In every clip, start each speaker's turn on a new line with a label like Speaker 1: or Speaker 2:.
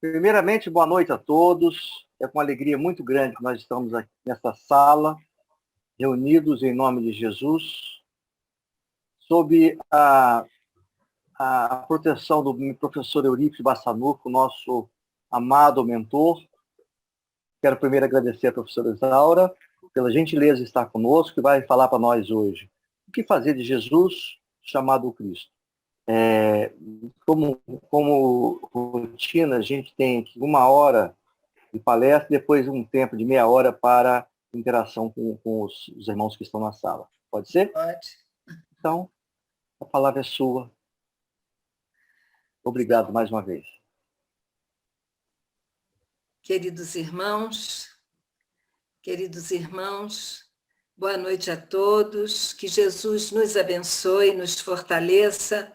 Speaker 1: Primeiramente, boa noite a todos. É com alegria muito grande que nós estamos aqui nessa sala, reunidos em nome de Jesus, sob a proteção do professor Eurípides Bassanuco, nosso amado mentor. Quero primeiro agradecer a professora Isaura pela gentileza de estar conosco e vai falar para nós hoje o que fazer de Jesus chamado Cristo. Como rotina, a gente tem aqui 1 hora de palestra e depois um tempo de meia hora para interação com os irmãos que estão na sala. Pode ser?
Speaker 2: Pode.
Speaker 1: Então, a palavra é sua. Obrigado mais uma vez.
Speaker 2: Queridos irmãos, boa noite a todos, que Jesus nos abençoe, nos fortaleça.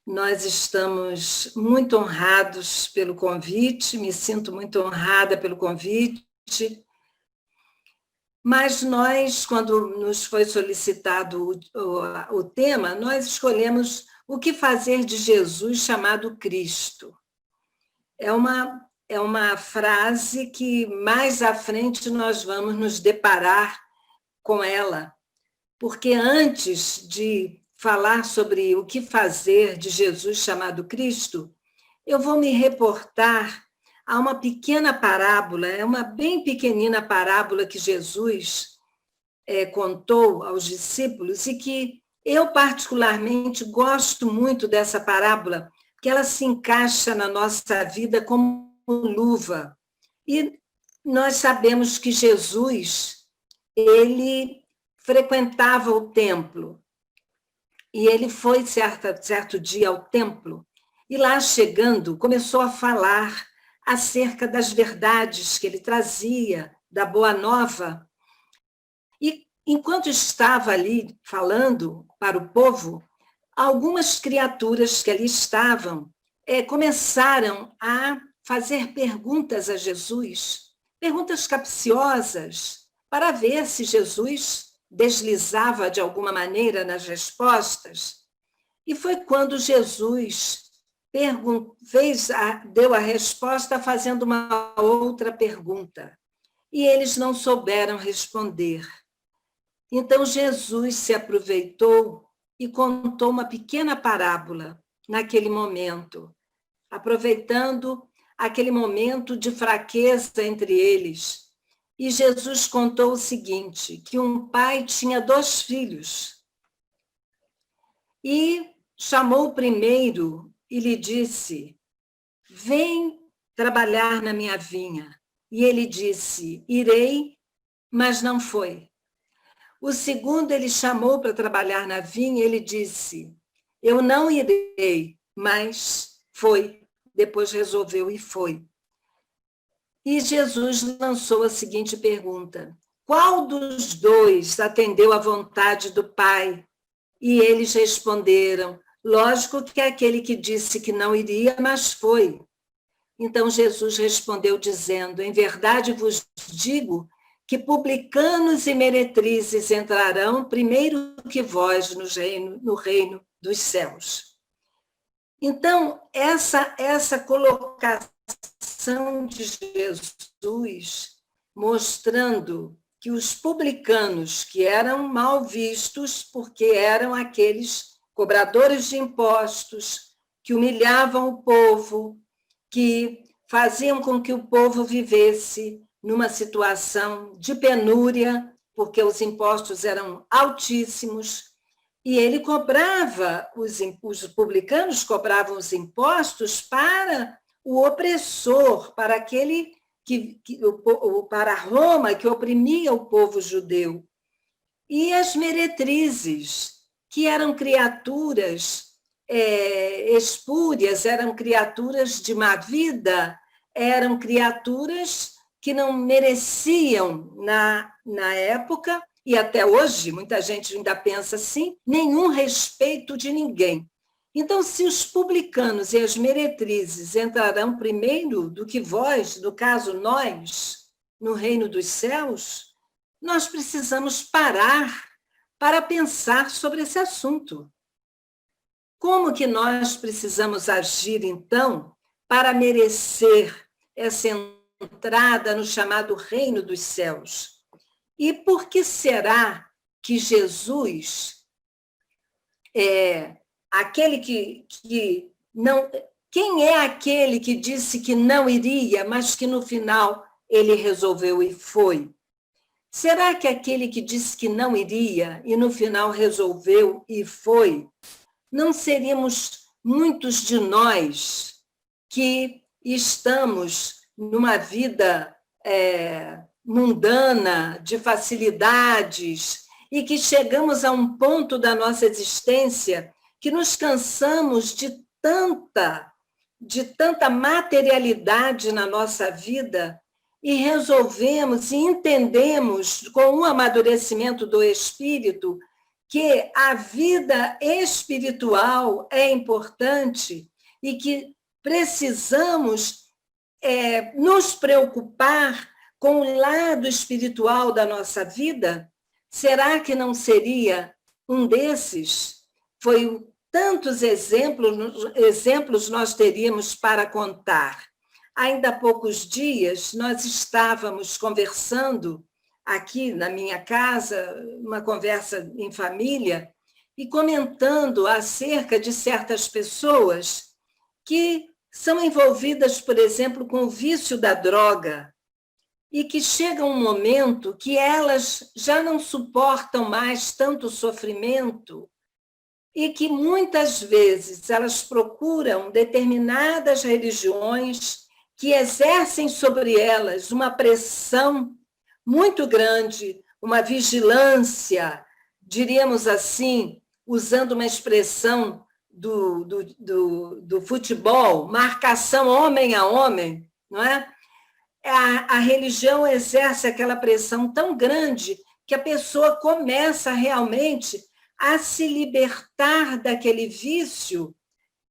Speaker 2: Nós estamos muito honrados pelo convite, me sinto muito honrada pelo convite, mas nós, quando nos foi solicitado o tema, nós escolhemos o que fazer de Jesus chamado Cristo. É uma frase que mais à frente nós vamos nos deparar com ela, porque antes de falar sobre o que fazer de Jesus chamado Cristo, eu vou me reportar a uma pequena parábola, é uma bem pequenina parábola que Jesus contou aos discípulos e que eu particularmente gosto muito dessa parábola, porque ela se encaixa na nossa vida como luva. E nós sabemos que Jesus, ele frequentava o templo, e ele foi certo dia ao templo, e lá chegando, começou a falar acerca das verdades que ele trazia, da Boa Nova. E enquanto estava ali falando para o povo, algumas criaturas que ali estavam começaram a fazer perguntas a Jesus, perguntas capciosas, para ver se Jesus deslizava de alguma maneira nas respostas. E foi quando Jesus deu a resposta fazendo uma outra pergunta. E eles não souberam responder. Então Jesus se aproveitou e contou uma pequena parábola naquele momento, aproveitando aquele momento de fraqueza entre eles. E Jesus contou o seguinte, que um pai tinha 2 filhos e chamou o primeiro e lhe disse, vem trabalhar na minha vinha. E ele disse, irei, mas não foi. O segundo ele chamou para trabalhar na vinha e ele disse, eu não irei, mas foi. Depois resolveu e foi. E Jesus lançou a seguinte pergunta, qual dos 2 atendeu à vontade do Pai? E eles responderam, lógico que é aquele que disse que não iria, mas foi. Então Jesus respondeu dizendo, em verdade vos digo que publicanos e meretrizes entrarão primeiro que vós no reino dos céus. Então, essa colocação de Jesus mostrando que os publicanos, que eram mal vistos porque eram aqueles cobradores de impostos, que humilhavam o povo, que faziam com que o povo vivesse numa situação de penúria, porque os impostos eram altíssimos, e ele cobrava, os publicanos cobravam os impostos para o opressor, para aquele para Roma, que oprimia o povo judeu. E as meretrizes, que eram criaturas espúrias, eram criaturas de má vida, eram criaturas que não mereciam, na época, e até hoje, muita gente ainda pensa assim, nenhum respeito de ninguém. Então, se os publicanos e as meretrizes entrarão primeiro do que vós, no caso nós, no reino dos céus, nós precisamos parar para pensar sobre esse assunto. Como que nós precisamos agir, então, para merecer essa entrada no chamado reino dos céus? E por que será que Jesus é aquele que não... Quem é aquele que disse que não iria, mas que no final ele resolveu e foi? Será que aquele que disse que não iria e no final resolveu e foi, não seríamos muitos de nós que estamos numa vida mundana, de facilidades, e que chegamos a um ponto da nossa existência que nos cansamos de tanta materialidade na nossa vida e resolvemos e entendemos, com o amadurecimento do espírito, que a vida espiritual é importante e que precisamos nos preocupar com o lado espiritual da nossa vida? Será que não seria um desses? Foi tantos exemplos nós teríamos para contar. Ainda há poucos dias, nós estávamos conversando aqui na minha casa, uma conversa em família, e comentando acerca de certas pessoas que são envolvidas, por exemplo, com o vício da droga, e que chega um momento que elas já não suportam mais tanto sofrimento, e que muitas vezes elas procuram determinadas religiões que exercem sobre elas uma pressão muito grande, uma vigilância, diríamos assim, usando uma expressão do futebol, marcação homem a homem, não é? A religião exerce aquela pressão tão grande que a pessoa começa realmente a se libertar daquele vício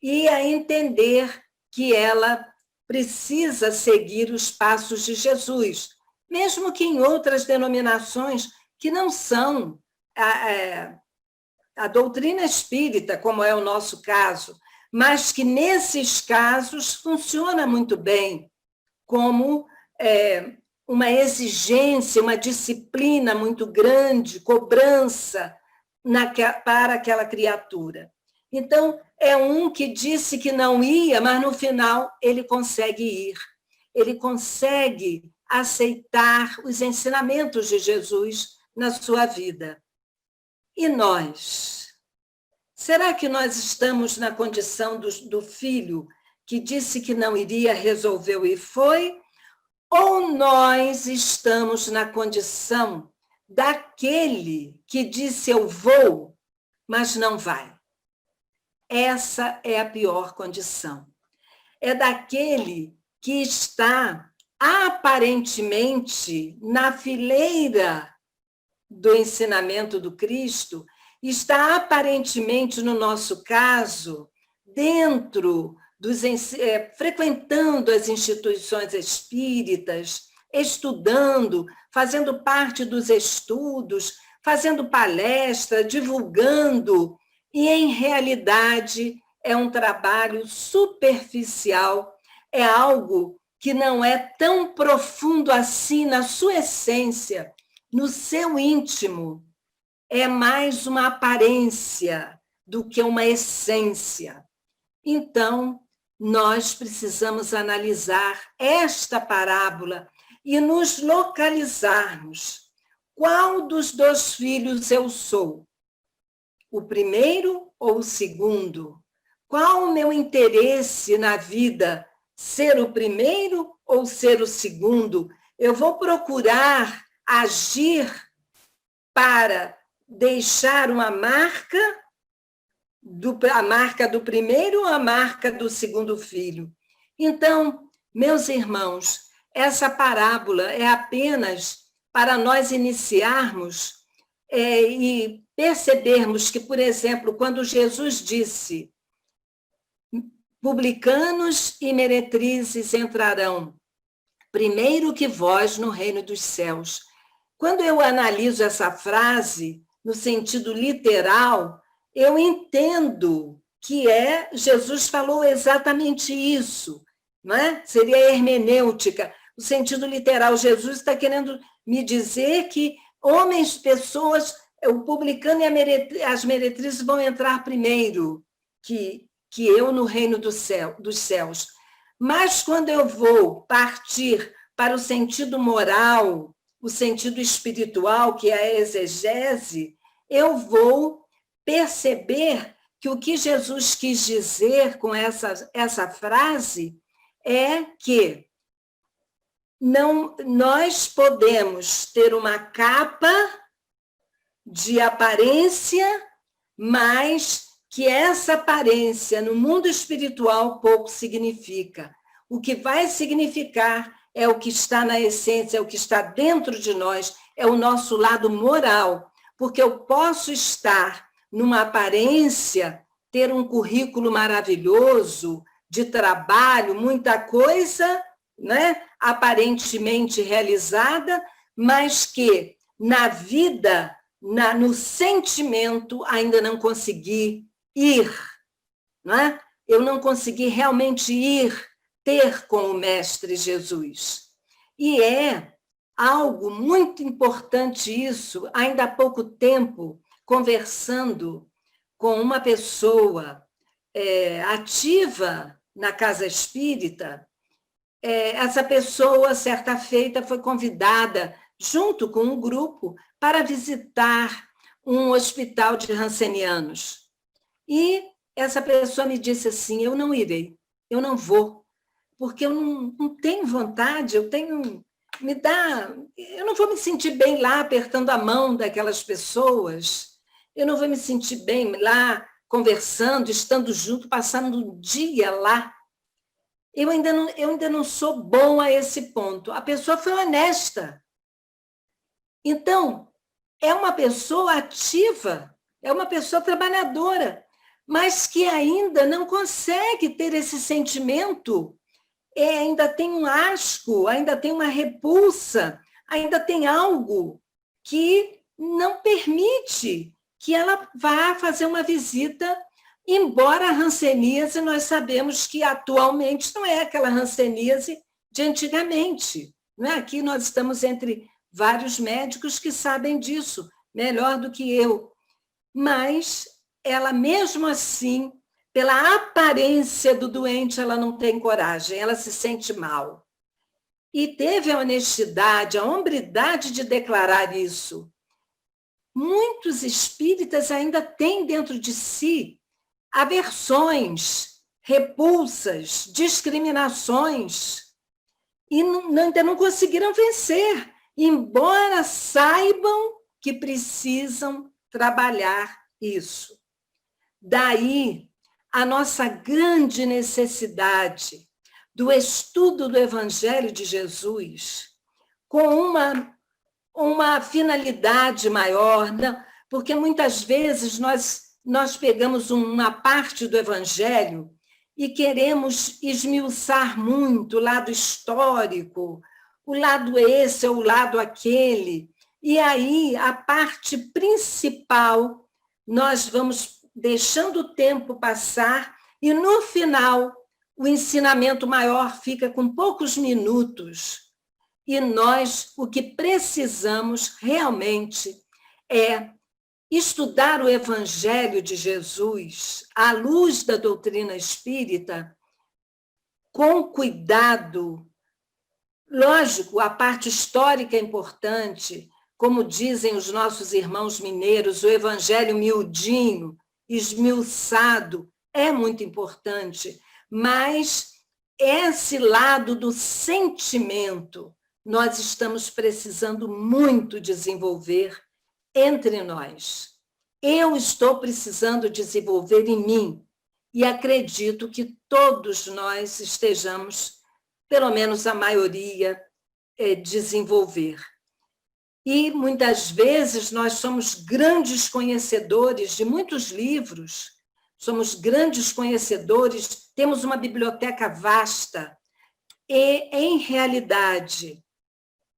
Speaker 2: e a entender que ela precisa seguir os passos de Jesus, mesmo que em outras denominações que não são a doutrina espírita, como é o nosso caso, mas que nesses casos funciona muito bem, como uma exigência, uma disciplina muito grande, cobrança para aquela criatura. Então, é um que disse que não ia, mas no final ele consegue ir. Ele consegue aceitar os ensinamentos de Jesus na sua vida. E nós? Será que nós estamos na condição do filho que disse que não iria, resolveu e foi? Ou nós estamos na condição daquele que disse eu vou, mas não vai? Essa é a pior condição. É daquele que está aparentemente na fileira do ensinamento do Cristo, está aparentemente, no nosso caso, dentro frequentando as instituições espíritas, estudando, fazendo parte dos estudos, fazendo palestra, divulgando, e, em realidade, é um trabalho superficial, é algo que não é tão profundo assim na sua essência, no seu íntimo. É mais uma aparência do que uma essência. Então, nós precisamos analisar esta parábola e nos localizarmos. Qual dos dois filhos eu sou? O primeiro ou o segundo? Qual o meu interesse na vida? Ser o primeiro ou ser o segundo? Eu vou procurar agir para deixar uma marca, a marca do primeiro ou a marca do segundo filho? Então, meus irmãos, essa parábola é apenas para nós iniciarmos e percebermos que, por exemplo, quando Jesus disse publicanos e meretrizes entrarão primeiro que vós no reino dos céus. Quando eu analiso essa frase no sentido literal, eu entendo que Jesus falou exatamente isso, não é? Seria a hermenêutica, o sentido literal. Jesus está querendo me dizer que homens, pessoas, o publicano e as meretrizes vão entrar primeiro que eu no reino dos céus. Mas quando eu vou partir para o sentido moral, o sentido espiritual, que é a exegese, eu vou perceber que o que Jesus quis dizer com essa frase é que nós podemos ter uma capa de aparência, mas que essa aparência no mundo espiritual pouco significa. O que vai significar é o que está na essência, é o que está dentro de nós, é o nosso lado moral, porque eu posso estar numa aparência, ter um currículo maravilhoso de trabalho, muita coisa, né, aparentemente realizada, mas que na vida, no sentimento, ainda não consegui ir, não é? Eu não consegui realmente ter com o Mestre Jesus. E é algo muito importante isso. Ainda há pouco tempo, conversando com uma pessoa ativa na casa espírita, essa pessoa, certa feita, foi convidada, junto com um grupo, para visitar um hospital de rancenianos. E essa pessoa me disse assim, eu não irei, eu não vou, porque eu não tenho vontade, eu não vou me sentir bem lá apertando a mão daquelas pessoas, eu não vou me sentir bem lá conversando, estando junto, passando um dia lá. Eu ainda não sou bom a esse ponto. A pessoa foi honesta. Então, é uma pessoa ativa, é uma pessoa trabalhadora, mas que ainda não consegue ter esse sentimento, ainda tem um asco, ainda tem uma repulsa, ainda tem algo que não permite que ela vá fazer uma visita, embora a hanseníase, nós sabemos que atualmente não é aquela hanseníase de antigamente. Não é? Aqui nós estamos entre vários médicos que sabem disso, melhor do que eu. Mas ela, mesmo assim, pela aparência do doente, ela não tem coragem, ela se sente mal. E teve a honestidade, a hombridade de declarar isso. Muitos espíritas ainda têm dentro de si aversões, repulsas, discriminações, e ainda não conseguiram vencer, embora saibam que precisam trabalhar isso. Daí a nossa grande necessidade do estudo do Evangelho de Jesus com uma finalidade maior, porque muitas vezes nós pegamos uma parte do Evangelho e queremos esmiuçar muito o lado histórico, o lado esse ou o lado aquele, e aí a parte principal nós vamos deixando o tempo passar e no final o ensinamento maior fica com poucos minutos. E nós, o que precisamos realmente é estudar o Evangelho de Jesus à luz da doutrina espírita, com cuidado. Lógico, a parte histórica é importante, como dizem os nossos irmãos mineiros, o Evangelho miudinho, esmiuçado, é muito importante, mas esse lado do sentimento nós estamos precisando muito desenvolver entre nós. Eu estou precisando desenvolver em mim e acredito que todos nós estejamos, pelo menos a maioria, desenvolver. E muitas vezes nós somos grandes conhecedores de muitos livros, somos grandes conhecedores, temos uma biblioteca vasta e, em realidade,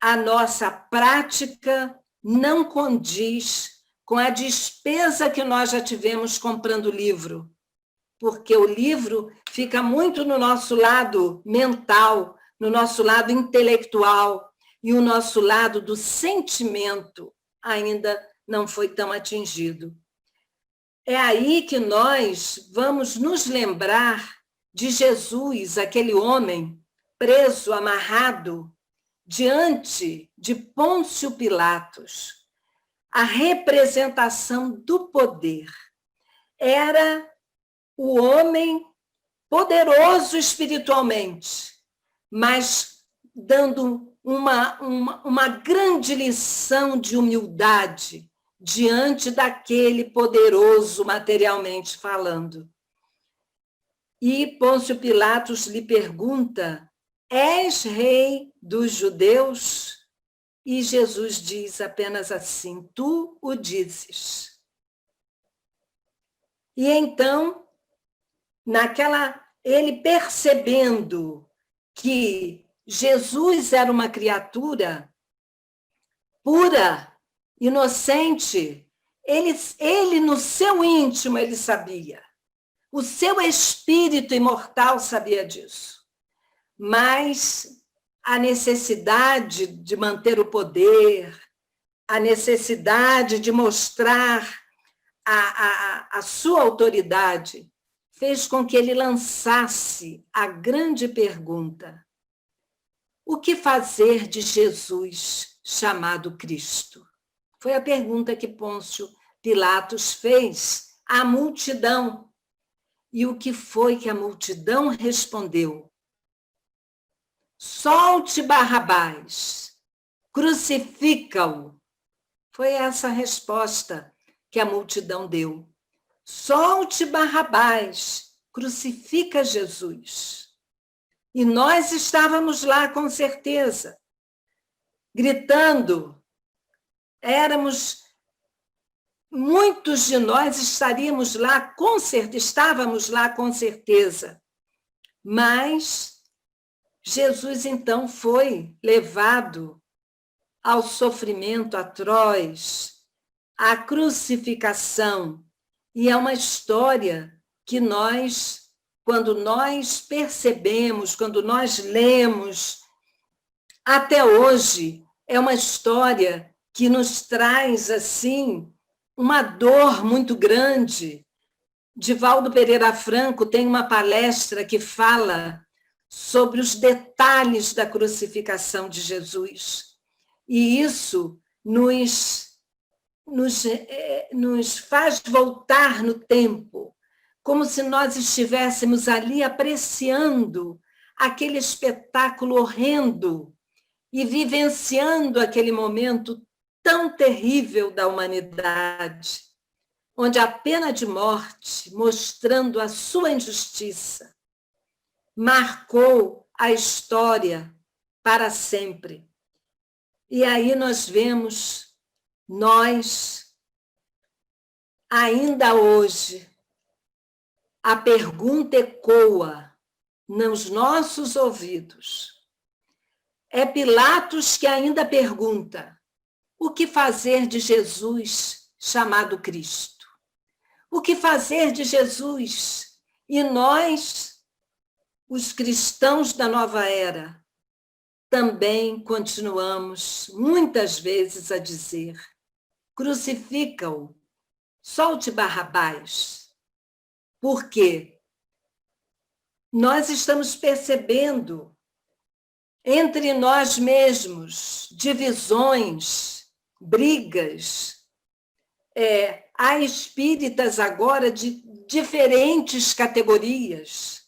Speaker 2: a nossa prática não condiz com a despesa que nós já tivemos comprando livro, porque o livro fica muito no nosso lado mental, no nosso lado intelectual, e o nosso lado do sentimento ainda não foi tão atingido. É aí que nós vamos nos lembrar de Jesus, aquele homem preso, amarrado, diante de Pôncio Pilatos. A representação do poder. Era o homem poderoso espiritualmente, mas dando uma grande lição de humildade diante daquele poderoso materialmente falando. E Pôncio Pilatos lhe pergunta: és rei dos judeus? E Jesus diz apenas assim: tu o dizes. E então, ele percebendo que Jesus era uma criatura pura, inocente, ele no seu íntimo ele sabia. O seu espírito imortal sabia disso. Mas a necessidade de manter o poder, a necessidade de mostrar a sua autoridade, fez com que ele lançasse a grande pergunta: o que fazer de Jesus chamado Cristo? Foi a pergunta que Pôncio Pilatos fez à multidão. E o que foi que a multidão respondeu? Solte Barrabás, crucifica-o. Foi essa a resposta que a multidão deu. Solte Barrabás, crucifica Jesus. E nós estávamos lá com certeza, gritando. Muitos de nós estávamos lá com certeza. Mas Jesus, então, foi levado ao sofrimento atroz, à crucificação. E é uma história que quando nós percebemos, quando nós lemos, até hoje, é uma história que nos traz, assim, uma dor muito grande. Divaldo Pereira Franco tem uma palestra que fala sobre os detalhes da crucificação de Jesus. E isso nos faz voltar no tempo, como se nós estivéssemos ali apreciando aquele espetáculo horrendo e vivenciando aquele momento tão terrível da humanidade, onde a pena de morte, mostrando a sua injustiça, marcou a história para sempre. E aí nós vemos, ainda hoje, a pergunta ecoa nos nossos ouvidos. É Pilatos que ainda pergunta: o que fazer de Jesus chamado Cristo? O que fazer de Jesus? E nós, os cristãos da nova era, também continuamos muitas vezes a dizer: crucifica-o, solte Barrabás. Por quê? Nós estamos percebendo entre nós mesmos divisões, brigas. Há espíritas agora de diferentes categorias.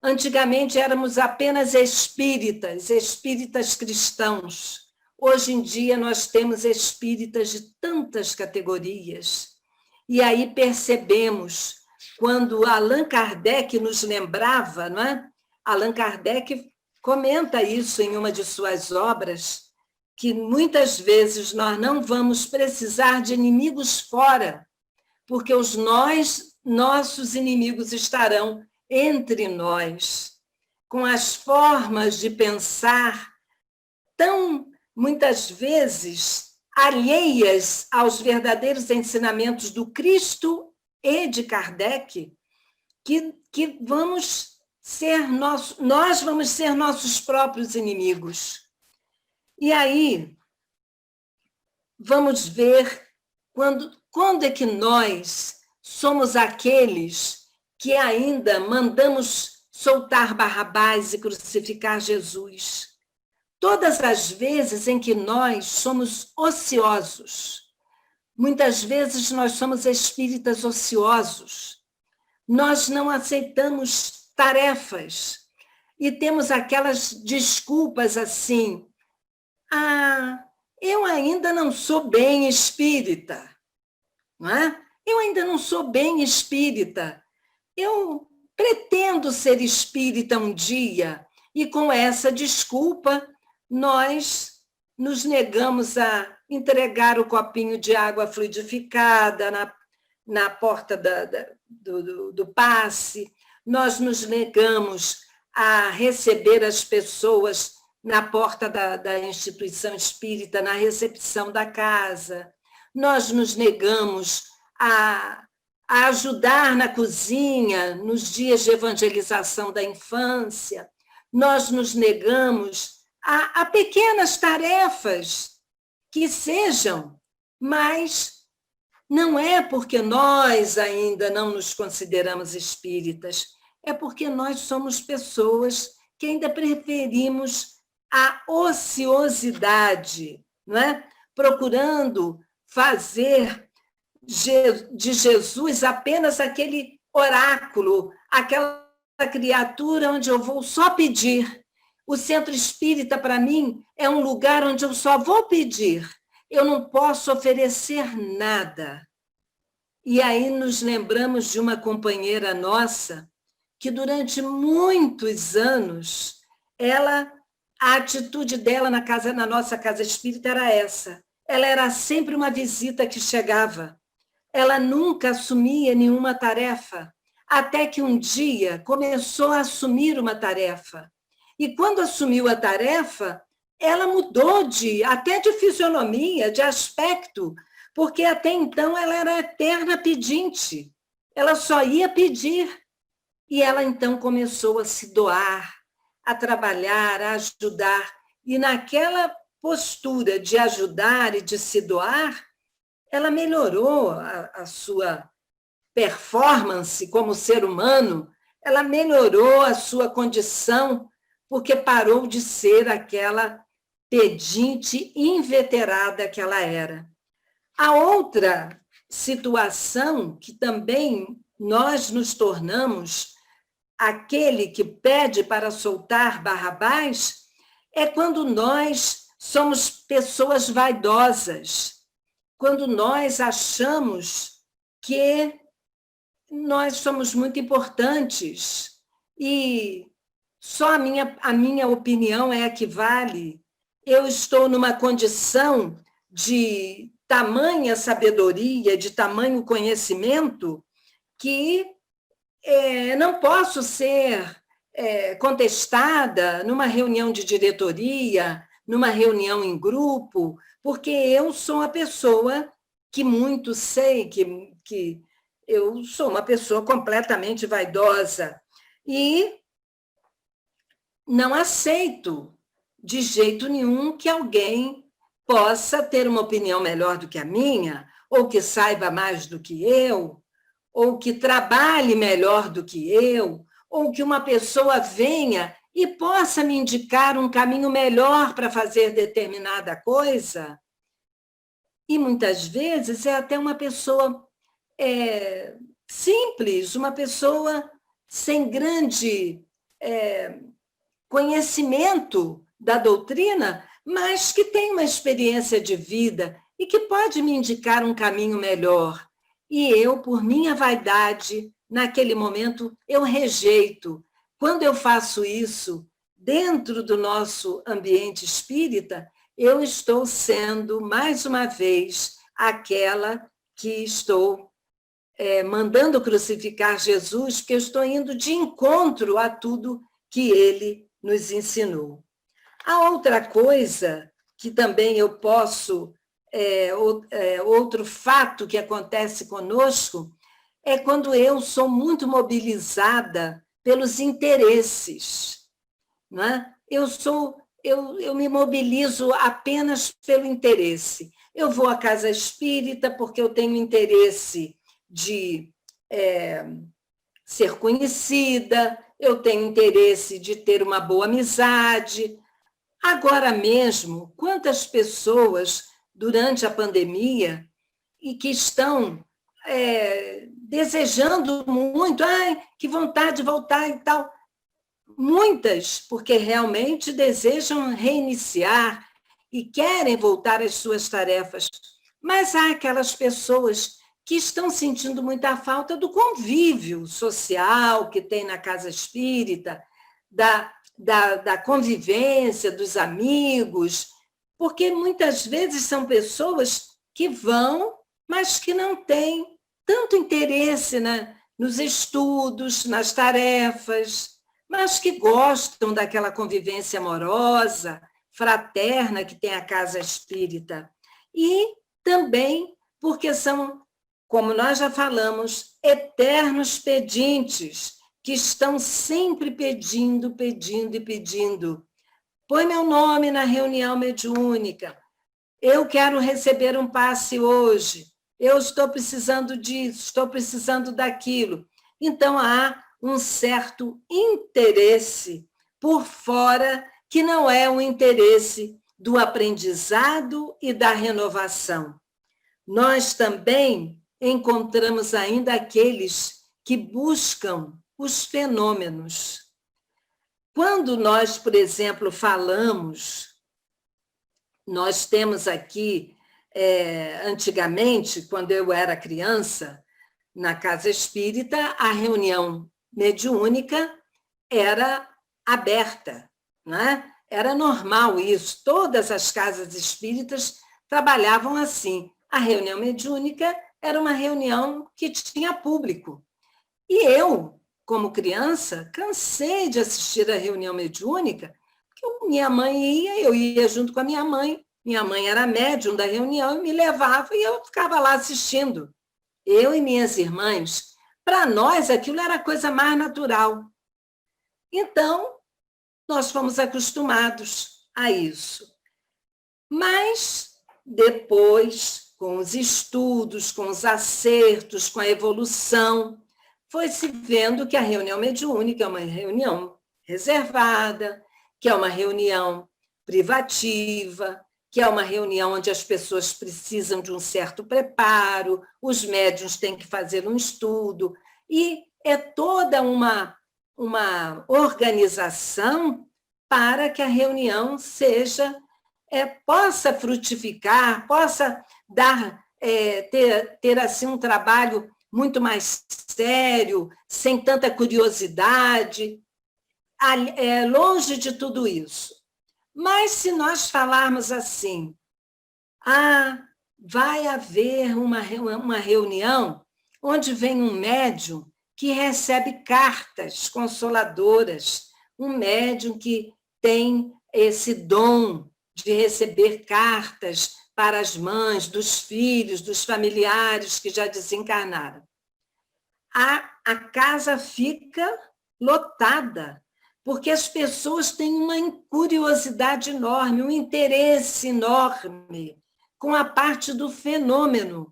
Speaker 2: Antigamente éramos apenas espíritas cristãos. Hoje em dia nós temos espíritas de tantas categorias. E aí percebemos, quando Allan Kardec nos lembrava, não é? Allan Kardec comenta isso em uma de suas obras, que muitas vezes nós não vamos precisar de inimigos fora, porque os nossos inimigos estarão entre nós, com as formas de pensar tão, muitas vezes, alheias aos verdadeiros ensinamentos do Cristo e de Kardec, que nós vamos ser nossos próprios inimigos. E aí, vamos ver quando é que nós somos aqueles que ainda mandamos soltar Barrabás e crucificar Jesus. Todas as vezes em que nós somos ociosos, muitas vezes nós somos espíritas ociosos, nós não aceitamos tarefas e temos aquelas desculpas assim: eu ainda não sou bem espírita, não é? Eu ainda não sou bem espírita, eu pretendo ser espírita um dia, e com essa desculpa nós nos negamos a entregar o copinho de água fluidificada na porta do passe, nós nos negamos a receber as pessoas na porta da instituição espírita, na recepção da casa, nós nos negamos a ajudar na cozinha nos dias de evangelização da infância, nós nos negamos a pequenas tarefas que sejam, mas não é porque nós ainda não nos consideramos espíritas, é porque nós somos pessoas que ainda preferimos a ociosidade, não é? Procurando fazer de Jesus apenas aquele oráculo, aquela criatura onde eu vou só pedir. O centro espírita, para mim, é um lugar onde eu só vou pedir. Eu não posso oferecer nada. E aí nos lembramos de uma companheira nossa que durante muitos anos, a atitude dela na nossa casa espírita era essa. Ela era sempre uma visita que chegava. Ela nunca assumia nenhuma tarefa, até que um dia começou a assumir uma tarefa. E quando assumiu a tarefa, ela mudou até de fisionomia, de aspecto, porque até então ela era eterna pedinte. Ela só ia pedir. E ela então começou a se doar, a trabalhar, a ajudar. E naquela postura de ajudar e de se doar, ela melhorou a sua performance como ser humano, ela melhorou a sua condição, porque parou de ser aquela pedinte inveterada que ela era. A outra situação que também nós nos tornamos aquele que pede para soltar Barrabás é quando nós somos pessoas vaidosas, quando nós achamos que nós somos muito importantes e só a minha opinião é a que vale. Eu estou numa condição de tamanha sabedoria, de tamanho conhecimento, que não posso ser contestada numa reunião de diretoria, numa reunião em grupo, porque eu sou uma pessoa que muito sei, que eu sou uma pessoa completamente vaidosa e não aceito de jeito nenhum que alguém possa ter uma opinião melhor do que a minha, ou que saiba mais do que eu, ou que trabalhe melhor do que eu, ou que uma pessoa venha e possa me indicar um caminho melhor para fazer determinada coisa. E muitas vezes é até uma pessoa simples, uma pessoa sem grande conhecimento da doutrina, mas que tem uma experiência de vida e que pode me indicar um caminho melhor. E eu, por minha vaidade, naquele momento, eu rejeito. Quando eu faço isso dentro do nosso ambiente espírita, eu estou sendo, mais uma vez, aquela que estou mandando crucificar Jesus, porque eu estou indo de encontro a tudo que ele nos ensinou. A outra coisa que também eu posso, outro fato que acontece conosco, é quando eu sou muito mobilizada pelos interesses, não é? Eu me mobilizo apenas pelo interesse. Eu vou à casa espírita porque eu tenho interesse de ser conhecida, eu tenho interesse de ter uma boa amizade. Agora mesmo, quantas pessoas durante a pandemia e que estão desejando muito, ai, que vontade de voltar e tal. Muitas, porque realmente desejam reiniciar e querem voltar às suas tarefas. Mas há aquelas pessoas que estão sentindo muita falta do convívio social que tem na casa espírita, da convivência, dos amigos, porque muitas vezes são pessoas que vão, mas que não têm tanto interesse nos estudos, nas tarefas, mas que gostam daquela convivência amorosa, fraterna que tem a casa espírita. E também porque são, como nós já falamos, eternos pedintes, que estão sempre pedindo, pedindo e pedindo. Põe meu nome na reunião mediúnica. Eu quero receber um passe hoje. Eu estou precisando disso, estou precisando daquilo. Então, há um certo interesse por fora, que não é o interesse do aprendizado e da renovação. Nós também encontramos ainda aqueles que buscam os fenômenos. Quando nós, por exemplo, falamos, nós temos aqui, antigamente, quando eu era criança, na casa espírita, a reunião mediúnica era aberta, né? Era normal isso, todas as casas espíritas trabalhavam assim. A reunião mediúnica era uma reunião que tinha público. E eu, como criança, cansei de assistir a reunião mediúnica, porque minha mãe ia, eu ia junto com a minha mãe era médium da reunião e me levava e eu ficava lá assistindo. Eu e minhas irmãs, para nós aquilo era a coisa mais natural. Então, nós fomos acostumados a isso. Mas, depois, com os estudos, com os acertos, com a evolução, foi-se vendo que a reunião mediúnica é uma reunião reservada, que é uma reunião privativa, que é uma reunião onde as pessoas precisam de um certo preparo, os médiuns têm que fazer um estudo, e é toda uma organização para que a reunião possa frutificar, possa ter assim, um trabalho muito mais sério, sem tanta curiosidade, longe de tudo isso. Mas se nós falarmos assim, vai haver uma reunião onde vem um médium que recebe cartas consoladoras, um médium que tem esse dom de receber cartas para as mães, dos filhos, dos familiares que já desencarnaram. A casa fica lotada, porque as pessoas têm uma curiosidade enorme, um interesse enorme com a parte do fenômeno.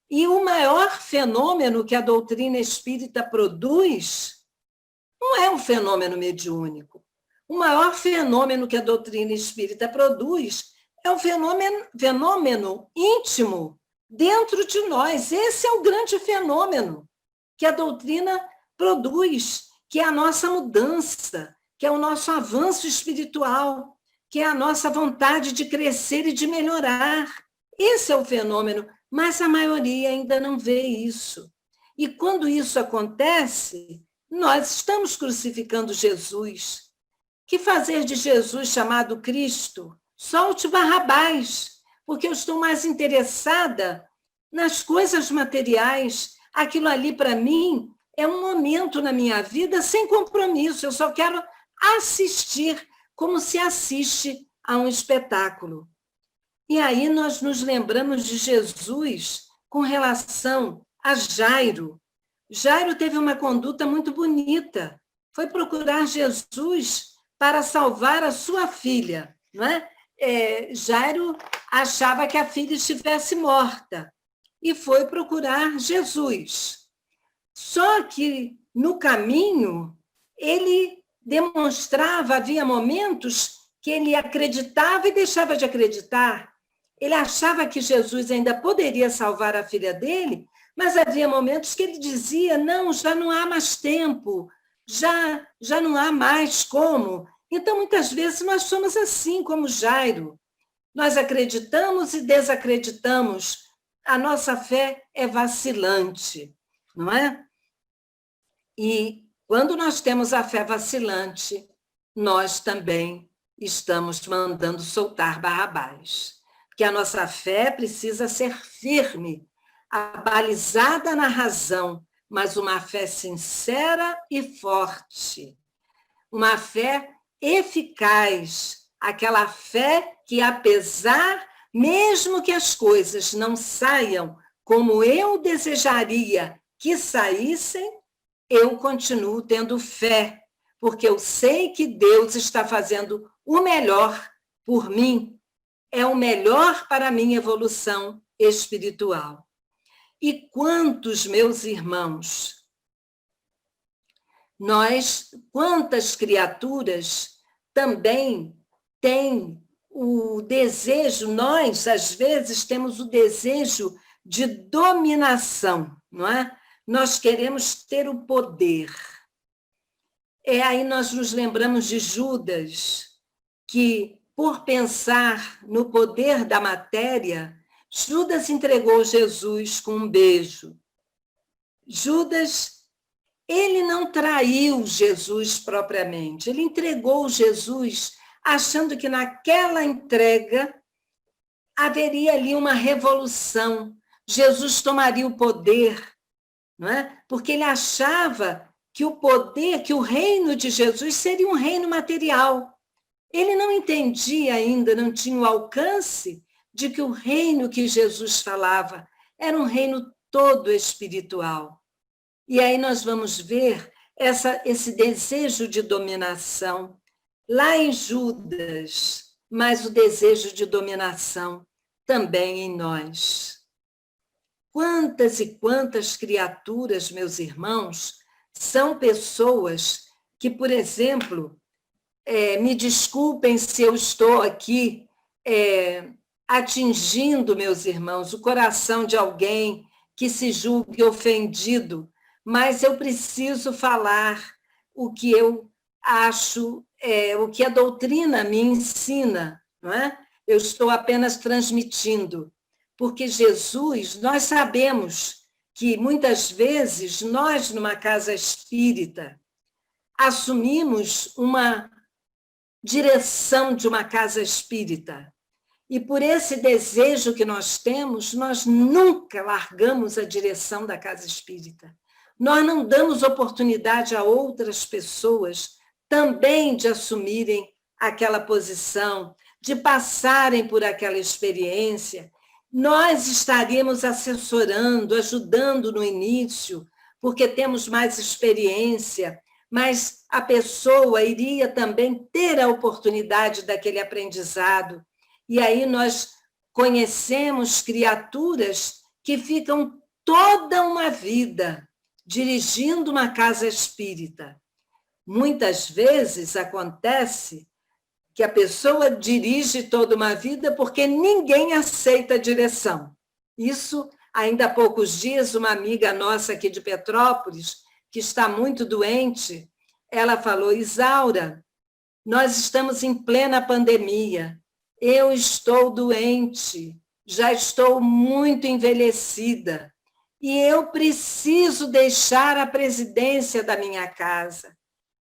Speaker 2: E o maior fenômeno que a doutrina espírita produz não é um fenômeno mediúnico. O maior fenômeno que a doutrina espírita produz é um fenômeno íntimo dentro de nós. Esse é o grande fenômeno que a doutrina produz, que é a nossa mudança, que é o nosso avanço espiritual, que é a nossa vontade de crescer e de melhorar. Esse é o fenômeno, mas a maioria ainda não vê isso. E quando isso acontece, nós estamos crucificando Jesus. Que fazer de Jesus chamado Cristo? Solte Barrabás, porque eu estou mais interessada nas coisas materiais. Aquilo ali, para mim, é um momento na minha vida sem compromisso. Eu só quero assistir, como se assiste a um espetáculo. E aí nós nos lembramos de Jesus com relação a Jairo, Jairo teve uma conduta muito bonita. Foi procurar Jesus para salvar a sua filha, não é? Jairo achava que a filha estivesse morta e foi procurar Jesus. Só que, no caminho, ele demonstrava, havia momentos que ele acreditava e deixava de acreditar. Ele achava que Jesus ainda poderia salvar a filha dele, mas havia momentos que ele dizia, não, já não há mais tempo, já não há mais como. Então, muitas vezes, nós somos assim, como Jairo. Nós acreditamos e desacreditamos. A nossa fé é vacilante, não é? E quando nós temos a fé vacilante, nós também estamos mandando soltar Barrabás. Porque a nossa fé precisa ser firme, abalizada na razão, mas uma fé sincera e forte. Uma fé eficaz, aquela fé que, apesar, mesmo que as coisas não saiam como eu desejaria que saíssem, eu continuo tendo fé, porque eu sei que Deus está fazendo o melhor por mim, é o melhor para a minha evolução espiritual. E quantos meus irmãos, quantas criaturas também têm o desejo, nós, às vezes, temos o desejo de dominação, não é? Nós queremos ter o poder. Aí nós nos lembramos de Judas, que, por pensar no poder da matéria, Judas entregou Jesus com um beijo. Judas, ele não traiu Jesus propriamente, ele entregou Jesus achando que naquela entrega haveria ali uma revolução. Jesus tomaria o poder, não é? Porque ele achava que o poder, que o reino de Jesus seria um reino material. Ele não entendia ainda, não tinha o alcance de que o reino que Jesus falava era um reino todo espiritual. E aí nós vamos ver esse desejo de dominação lá em Judas, mas o desejo de dominação também em nós. Quantas e quantas criaturas, meus irmãos, são pessoas que, por exemplo, me desculpem se eu estou aqui atingindo, meus irmãos, o coração de alguém que se julgue ofendido, mas eu preciso falar o que eu acho, o que a doutrina me ensina, não é? Eu estou apenas transmitindo, porque Jesus, nós sabemos que muitas vezes nós, numa casa espírita, assumimos uma direção de uma casa espírita. E por esse desejo que nós temos, nós nunca largamos a direção da casa espírita. Nós não damos oportunidade a outras pessoas também de assumirem aquela posição, de passarem por aquela experiência. Nós estaríamos assessorando, ajudando no início, porque temos mais experiência, mas a pessoa iria também ter a oportunidade daquele aprendizado. E aí nós conhecemos criaturas que ficam toda uma vida dirigindo uma casa espírita. Muitas vezes acontece que a pessoa dirige toda uma vida porque ninguém aceita a direção. Isso, ainda há poucos dias, uma amiga nossa aqui de Petrópolis, que está muito doente, ela falou, Isaura, nós estamos em plena pandemia, eu estou doente, já estou muito envelhecida e eu preciso deixar a presidência da minha casa.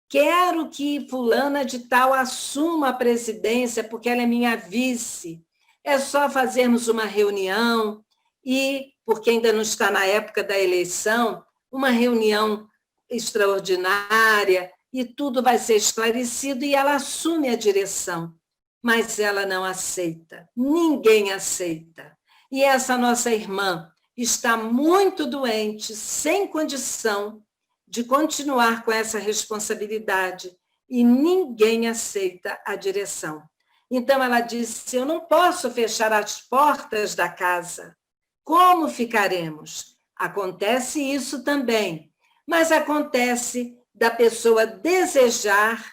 Speaker 2: Quero que fulana de tal assuma a presidência porque ela é minha vice. É só fazermos uma reunião e, porque ainda não está na época da eleição, uma reunião extraordinária e tudo vai ser esclarecido e ela assume a direção. Mas ela não aceita, ninguém aceita. E essa nossa irmã está muito doente, sem condição de continuar com essa responsabilidade, e ninguém aceita a direção. Então ela disse: eu não posso fechar as portas da casa. Como ficaremos? Acontece isso também, mas acontece da pessoa desejar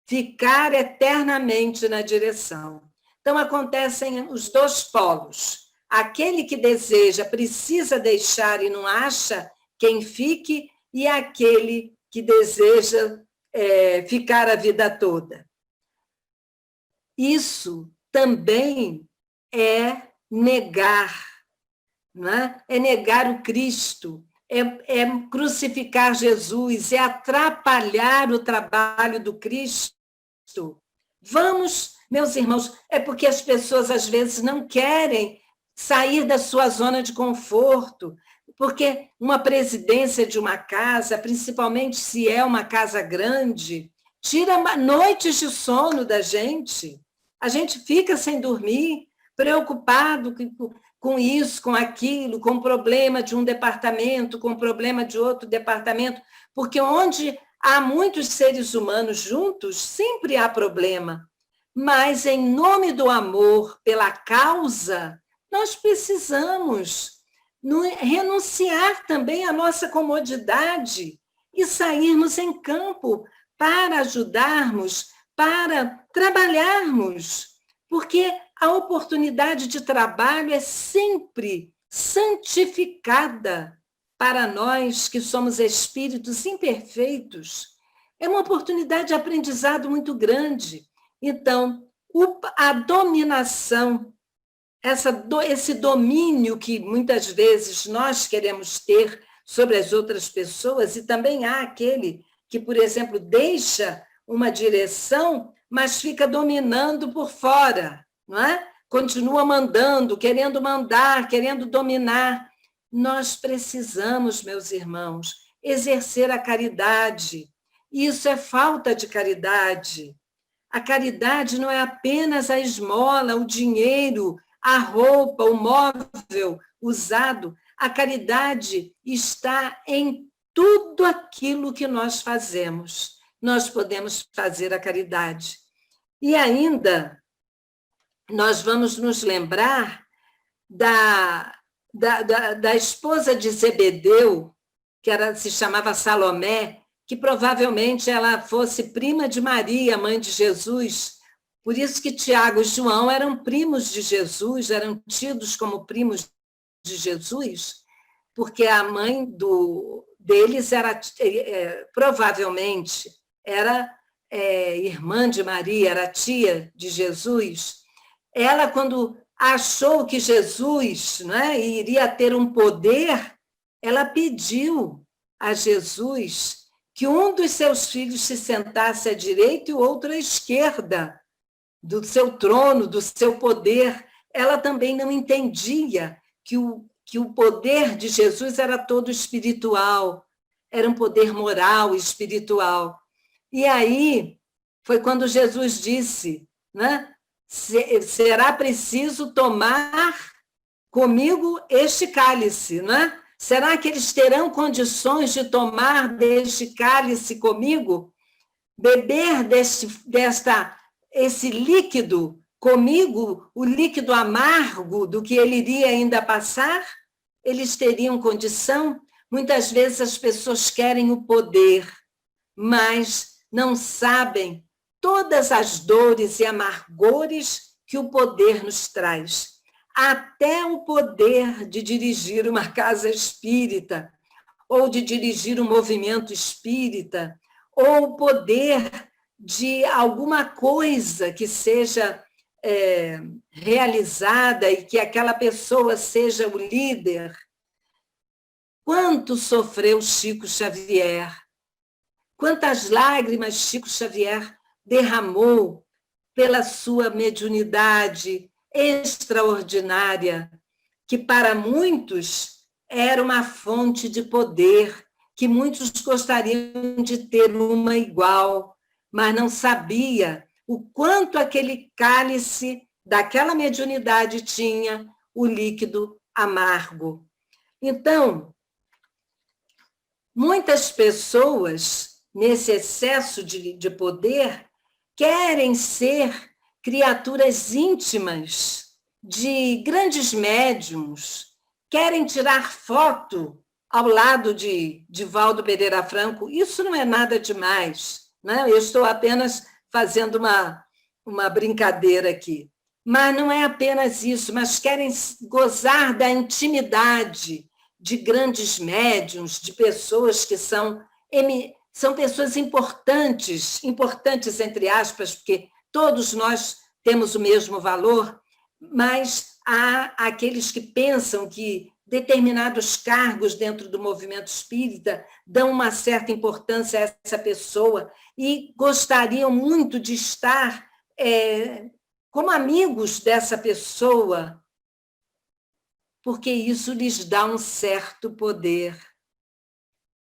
Speaker 2: ficar eternamente na direção. Então acontecem os dois polos. Aquele que deseja, precisa deixar e não acha quem fique, e aquele que deseja ficar a vida toda. Isso também é negar, não é? É negar o Cristo, é crucificar Jesus, é atrapalhar o trabalho do Cristo. Vamos, meus irmãos, é porque as pessoas às vezes não querem sair da sua zona de conforto, porque uma presidência de uma casa, principalmente se é uma casa grande, tira noites de sono da gente. A gente fica sem dormir, preocupado com isso, com aquilo, com o problema de um departamento, com o problema de outro departamento, porque onde há muitos seres humanos juntos, sempre há problema. Mas, em nome do amor, pela causa, nós precisamos renunciar também à nossa comodidade e sairmos em campo para ajudarmos, para trabalharmos, porque a oportunidade de trabalho é sempre santificada para nós que somos espíritos imperfeitos. É uma oportunidade de aprendizado muito grande. Então, a dominação, esse domínio que muitas vezes nós queremos ter sobre as outras pessoas, e também há aquele que, por exemplo, deixa uma direção, mas fica dominando por fora, não é? Continua mandando, querendo mandar, querendo dominar. Nós precisamos, meus irmãos, exercer a caridade. Isso é falta de caridade. A caridade não é apenas a esmola, o dinheiro, a roupa, o móvel usado. A caridade está em tudo aquilo que nós fazemos. Nós podemos fazer a caridade. E ainda, nós vamos nos lembrar da esposa de Zebedeu, que se chamava Salomé, que provavelmente ela fosse prima de Maria, mãe de Jesus. Por isso que Tiago e João eram primos de Jesus, eram tidos como primos de Jesus, porque a mãe deles era, provavelmente, era irmã de Maria, era tia de Jesus. Ela, quando achou que Jesus, né, iria ter um poder, ela pediu a Jesus que um dos seus filhos se sentasse à direita e o outro à esquerda do seu trono, do seu poder. Ela também não entendia que o poder de Jesus era todo espiritual, era um poder moral e espiritual. E aí foi quando Jesus disse, né, será preciso tomar comigo este cálice, né? Será que eles terão condições de tomar deste cálice comigo? Beber esse líquido comigo, o líquido amargo do que ele iria ainda passar? Eles teriam condição? Muitas vezes as pessoas querem o poder, mas não sabem todas as dores e amargores que o poder nos traz. Até o poder de dirigir uma casa espírita, ou de dirigir um movimento espírita, ou o poder de alguma coisa que seja realizada e que aquela pessoa seja o líder. Quanto sofreu Chico Xavier? Quantas lágrimas Chico Xavier derramou pela sua mediunidade extraordinária, que para muitos era uma fonte de poder, que muitos gostariam de ter uma igual, mas não sabia o quanto aquele cálice daquela mediunidade tinha o líquido amargo. Então, muitas pessoas, nesse excesso de poder, querem ser criaturas íntimas de grandes médiums, querem tirar foto ao lado de Divaldo Pereira Franco. Isso não é nada demais, né? Eu estou apenas fazendo uma brincadeira aqui. Mas não é apenas isso, mas querem gozar da intimidade de grandes médiums, de pessoas que são pessoas importantes, importantes entre aspas, porque todos nós temos o mesmo valor, mas há aqueles que pensam que determinados cargos dentro do movimento espírita dão uma certa importância a essa pessoa e gostariam muito de estar como amigos dessa pessoa, porque isso lhes dá um certo poder.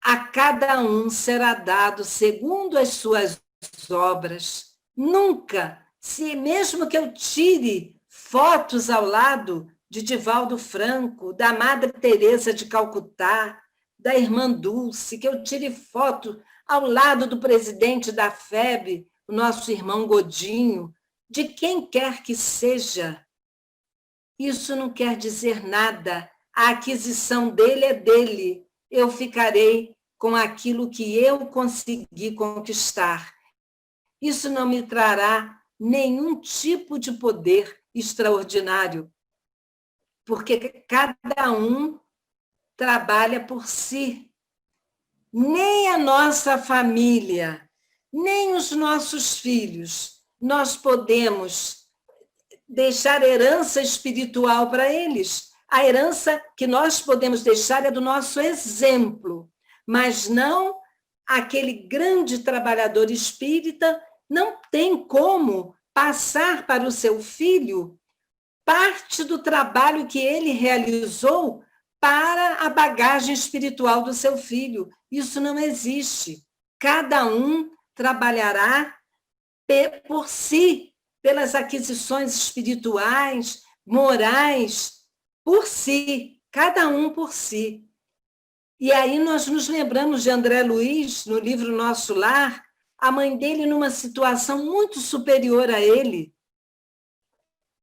Speaker 2: A cada um será dado segundo as suas obras. Nunca, se mesmo que eu tire fotos ao lado de Divaldo Franco, da Madre Teresa de Calcutá, da Irmã Dulce, que eu tire foto ao lado do presidente da FEB, o nosso irmão Godinho, de quem quer que seja, isso não quer dizer nada. A aquisição dele é dele. Eu ficarei com aquilo que eu consegui conquistar. Isso não me trará nenhum tipo de poder extraordinário, porque cada um trabalha por si. Nem a nossa família, nem os nossos filhos, nós podemos deixar herança espiritual para eles. A herança que nós podemos deixar é do nosso exemplo, mas não aquele grande trabalhador espírita não tem como passar para o seu filho parte do trabalho que ele realizou para a bagagem espiritual do seu filho. Isso não existe. Cada um trabalhará por si, pelas aquisições espirituais, morais, por si, cada um por si. E aí nós nos lembramos de André Luiz, no livro Nosso Lar, a mãe dele numa situação muito superior a ele.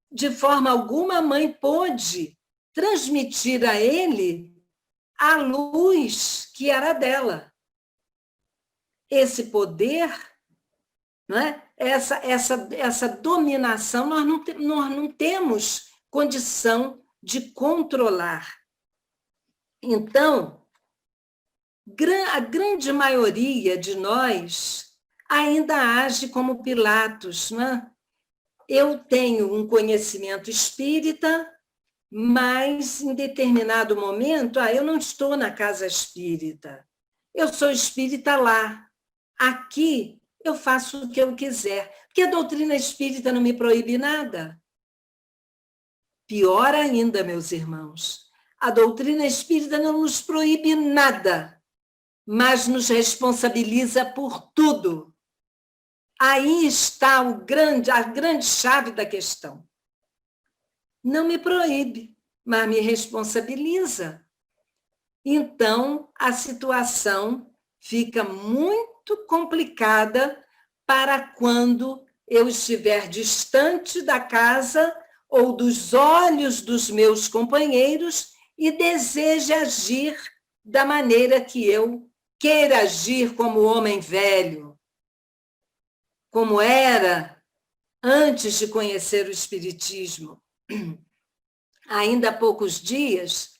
Speaker 2: De forma alguma, a mãe pôde transmitir a ele a luz que era dela. Esse poder, não é? Essa dominação, nós não temos condição de controlar. Então, a grande maioria de nós ainda age como Pilatos, não é? Eu tenho um conhecimento espírita, mas em determinado momento, eu não estou na casa espírita. Eu sou espírita lá. Aqui eu faço o que eu quiser, porque a doutrina espírita não me proíbe nada. Pior ainda, meus irmãos, a doutrina espírita não nos proíbe nada, mas nos responsabiliza por tudo. Aí está a grande chave da questão. Não me proíbe, mas me responsabiliza. Então, a situação fica muito complicada para quando eu estiver distante da casa ou dos olhos dos meus companheiros e deseje agir da maneira que eu queira agir como homem velho, como era antes de conhecer o Espiritismo. Ainda há poucos dias,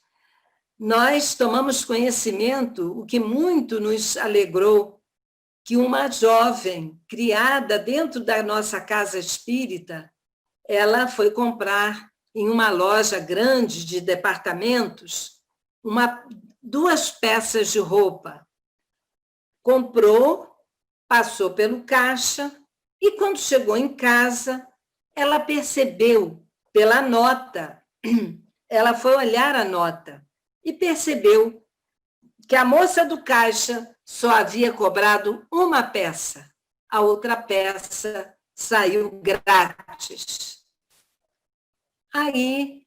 Speaker 2: nós tomamos conhecimento, o que muito nos alegrou, que uma jovem criada dentro da nossa casa espírita, ela foi comprar em uma loja grande de departamentos 2 peças de roupa. Comprou, passou pelo caixa e, quando chegou em casa, ela percebeu pela nota, ela foi olhar a nota e percebeu que a moça do caixa só havia cobrado 1 peça, a outra peça saiu grátis. Aí,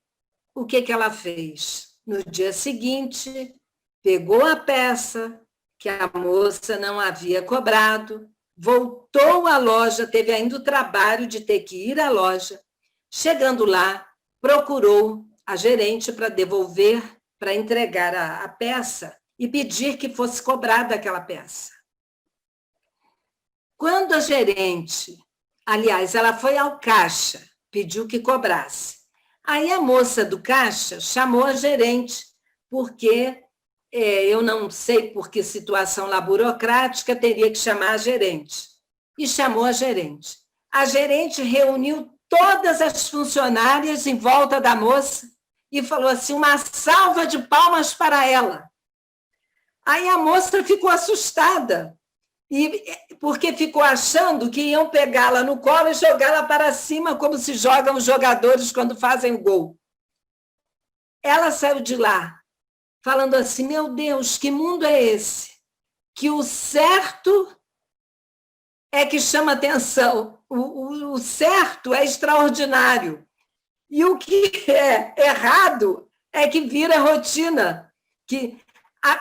Speaker 2: o que ela fez? No dia seguinte, pegou a peça que a moça não havia cobrado, voltou à loja, teve ainda o trabalho de ter que ir à loja. Chegando lá, procurou a gerente para devolver, para entregar a peça e pedir que fosse cobrada aquela peça. Quando a gerente, aliás, ela foi ao caixa, pediu que cobrasse. Aí a moça do caixa chamou a gerente, porque eu não sei por que situação lá burocrática teria que chamar a gerente. E chamou a gerente. A gerente reuniu todas as funcionárias em volta da moça e falou assim, uma salva de palmas para ela. Aí a moça ficou assustada, porque ficou achando que iam pegá-la no colo e jogá-la para cima, como se jogam os jogadores quando fazem o gol. Ela saiu de lá, falando assim, meu Deus, que mundo é esse? Que o certo é que chama atenção, o certo é extraordinário, e o que é errado é que vira rotina.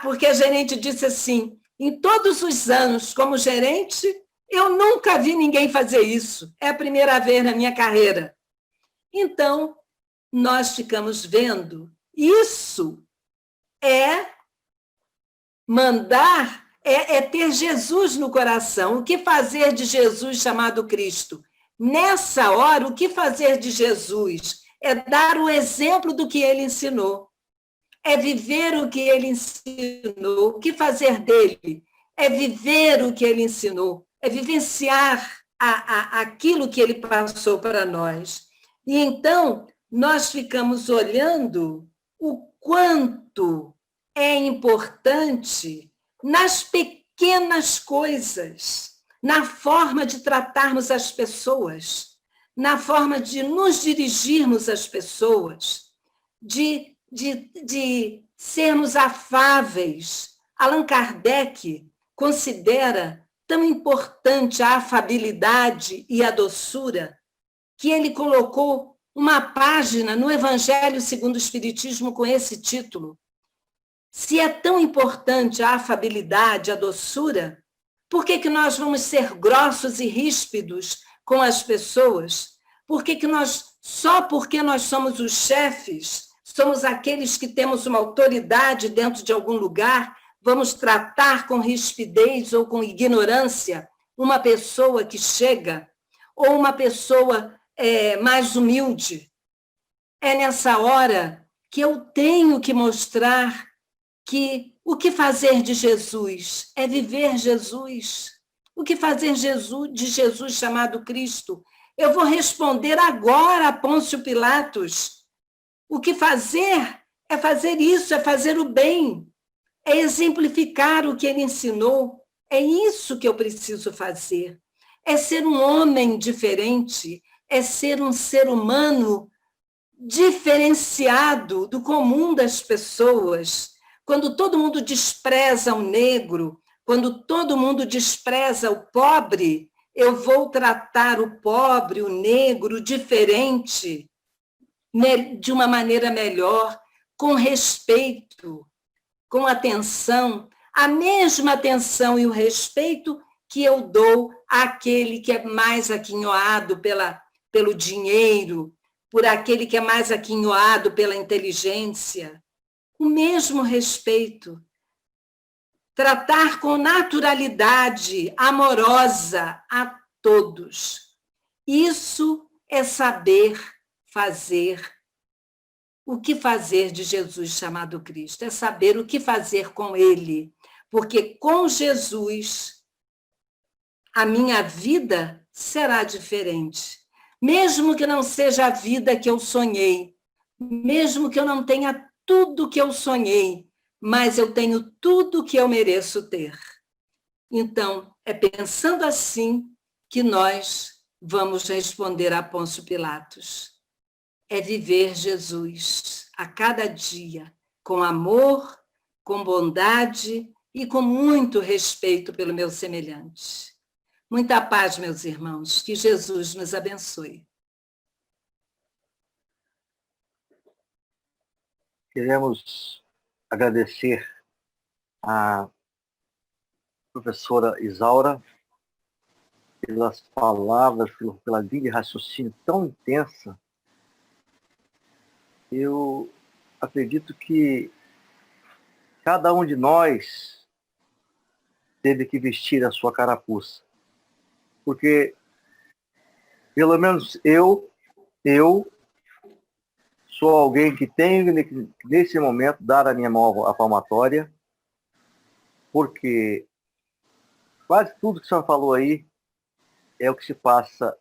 Speaker 2: Porque a gerente disse assim, em todos os anos como gerente, eu nunca vi ninguém fazer isso, é a primeira vez na minha carreira. Então, nós ficamos vendo, isso é mandar, é ter Jesus no coração. O que fazer de Jesus chamado Cristo? Nessa hora, o que fazer de Jesus? É dar o exemplo do que ele ensinou. É viver o que ele ensinou. O que fazer dele? É viver o que ele ensinou. É vivenciar aquilo que ele passou para nós. E então, nós ficamos olhando o quanto é importante nas pequenas coisas, na forma de tratarmos as pessoas, na forma de nos dirigirmos às pessoas, de sermos afáveis. Allan Kardec considera tão importante a afabilidade e a doçura que ele colocou uma página no Evangelho segundo o Espiritismo com esse título. Se é tão importante a afabilidade, a doçura, por que nós vamos ser grossos e ríspidos com as pessoas? Só porque nós somos os chefes, somos aqueles que temos uma autoridade dentro de algum lugar, vamos tratar com rispidez ou com ignorância uma pessoa que chega, ou uma pessoa mais humilde? É nessa hora que eu tenho que mostrar que o que fazer de Jesus é viver Jesus. O que fazer de Jesus chamado Cristo? Eu vou responder agora a Pôncio Pilatos. O que fazer é fazer isso, é fazer o bem, é exemplificar o que ele ensinou. É isso que eu preciso fazer. É ser um homem diferente, é ser um ser humano diferenciado do comum das pessoas. Quando todo mundo despreza o negro, quando todo mundo despreza o pobre, eu vou tratar o pobre, o negro, diferente, de uma maneira melhor, com respeito, com atenção, a mesma atenção e o respeito que eu dou àquele que é mais aquinhoado pelo dinheiro, por aquele que é mais aquinhoado pela inteligência. O mesmo respeito. Tratar com naturalidade amorosa a todos. Isso é saber fazer. O que fazer de Jesus chamado Cristo? É saber o que fazer com ele. Porque com Jesus, a minha vida será diferente. Mesmo que não seja a vida que eu sonhei, mesmo que eu não tenha tudo que eu sonhei, mas eu tenho tudo que eu mereço ter. Então, é pensando assim que nós vamos responder a Pôncio Pilatos. É viver Jesus a cada dia, com amor, com bondade e com muito respeito pelo meu semelhante. Muita paz, meus irmãos, que Jesus nos abençoe.
Speaker 1: Queremos agradecer à professora Isaura pelas palavras, pela linha de raciocínio tão intensa. Eu acredito que cada um de nós teve que vestir a sua carapuça. Porque, pelo menos eu sou alguém que tenho, nesse momento, dar a minha mão à palmatória, porque quase tudo que o senhor falou aí é o que se passa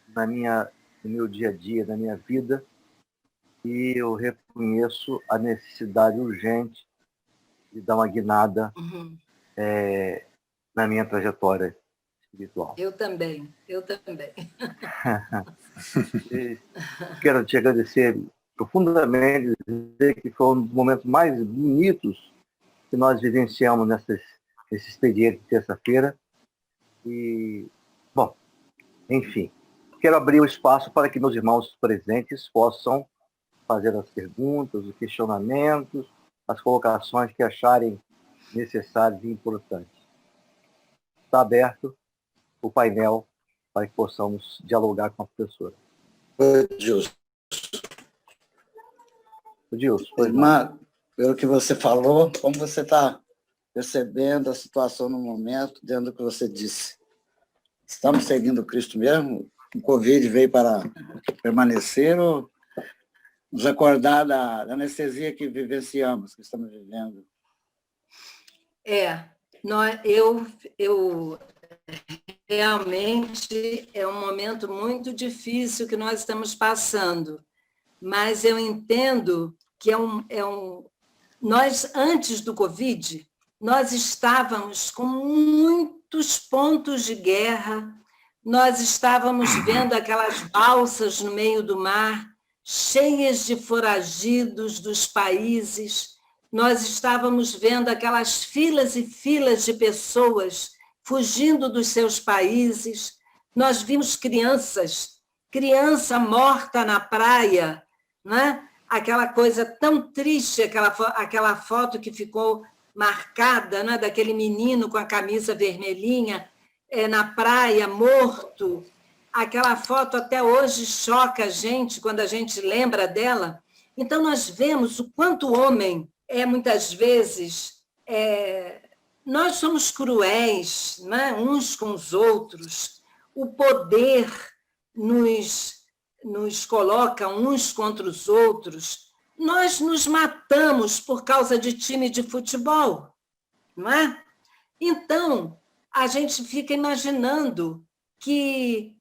Speaker 1: no meu dia a dia, na minha vida, e eu reconheço a necessidade urgente de dar uma guinada na minha trajetória espiritual.
Speaker 2: Eu também.
Speaker 1: Quero te agradecer profundamente, dizer que foi um dos momentos mais bonitos que nós vivenciamos nesse expediente de terça-feira. E, bom, enfim, quero abrir o espaço para que meus irmãos presentes possam fazer as perguntas, os questionamentos, as colocações que acharem necessárias e importantes. Está aberto o painel para que possamos dialogar com a professora.
Speaker 3: Gilson.
Speaker 1: Irmã,
Speaker 3: pelo que você falou, como você está percebendo a situação no momento, dentro do que você disse? Estamos seguindo Cristo mesmo? O Covid veio para permanecer ou nos acordar da anestesia que vivenciamos, que estamos vivendo?
Speaker 2: Eu realmente é um momento muito difícil que nós estamos passando, mas eu entendo que nós, antes do Covid, nós estávamos com muitos pontos de guerra, nós estávamos vendo aquelas balsas no meio do mar, cheias de foragidos dos países, nós estávamos vendo aquelas filas e filas de pessoas fugindo dos seus países, nós vimos criança morta na praia, né? Aquela coisa tão triste, aquela foto que ficou marcada, né? Daquele menino com a camisa vermelhinha na praia, morto. Aquela foto até hoje choca a gente quando a gente lembra dela. Então, nós vemos o quanto o homem muitas vezes, nós somos cruéis, né? Uns com os outros. O poder nos coloca uns contra os outros. Nós nos matamos por causa de time de futebol, não é? Então, a gente fica imaginando que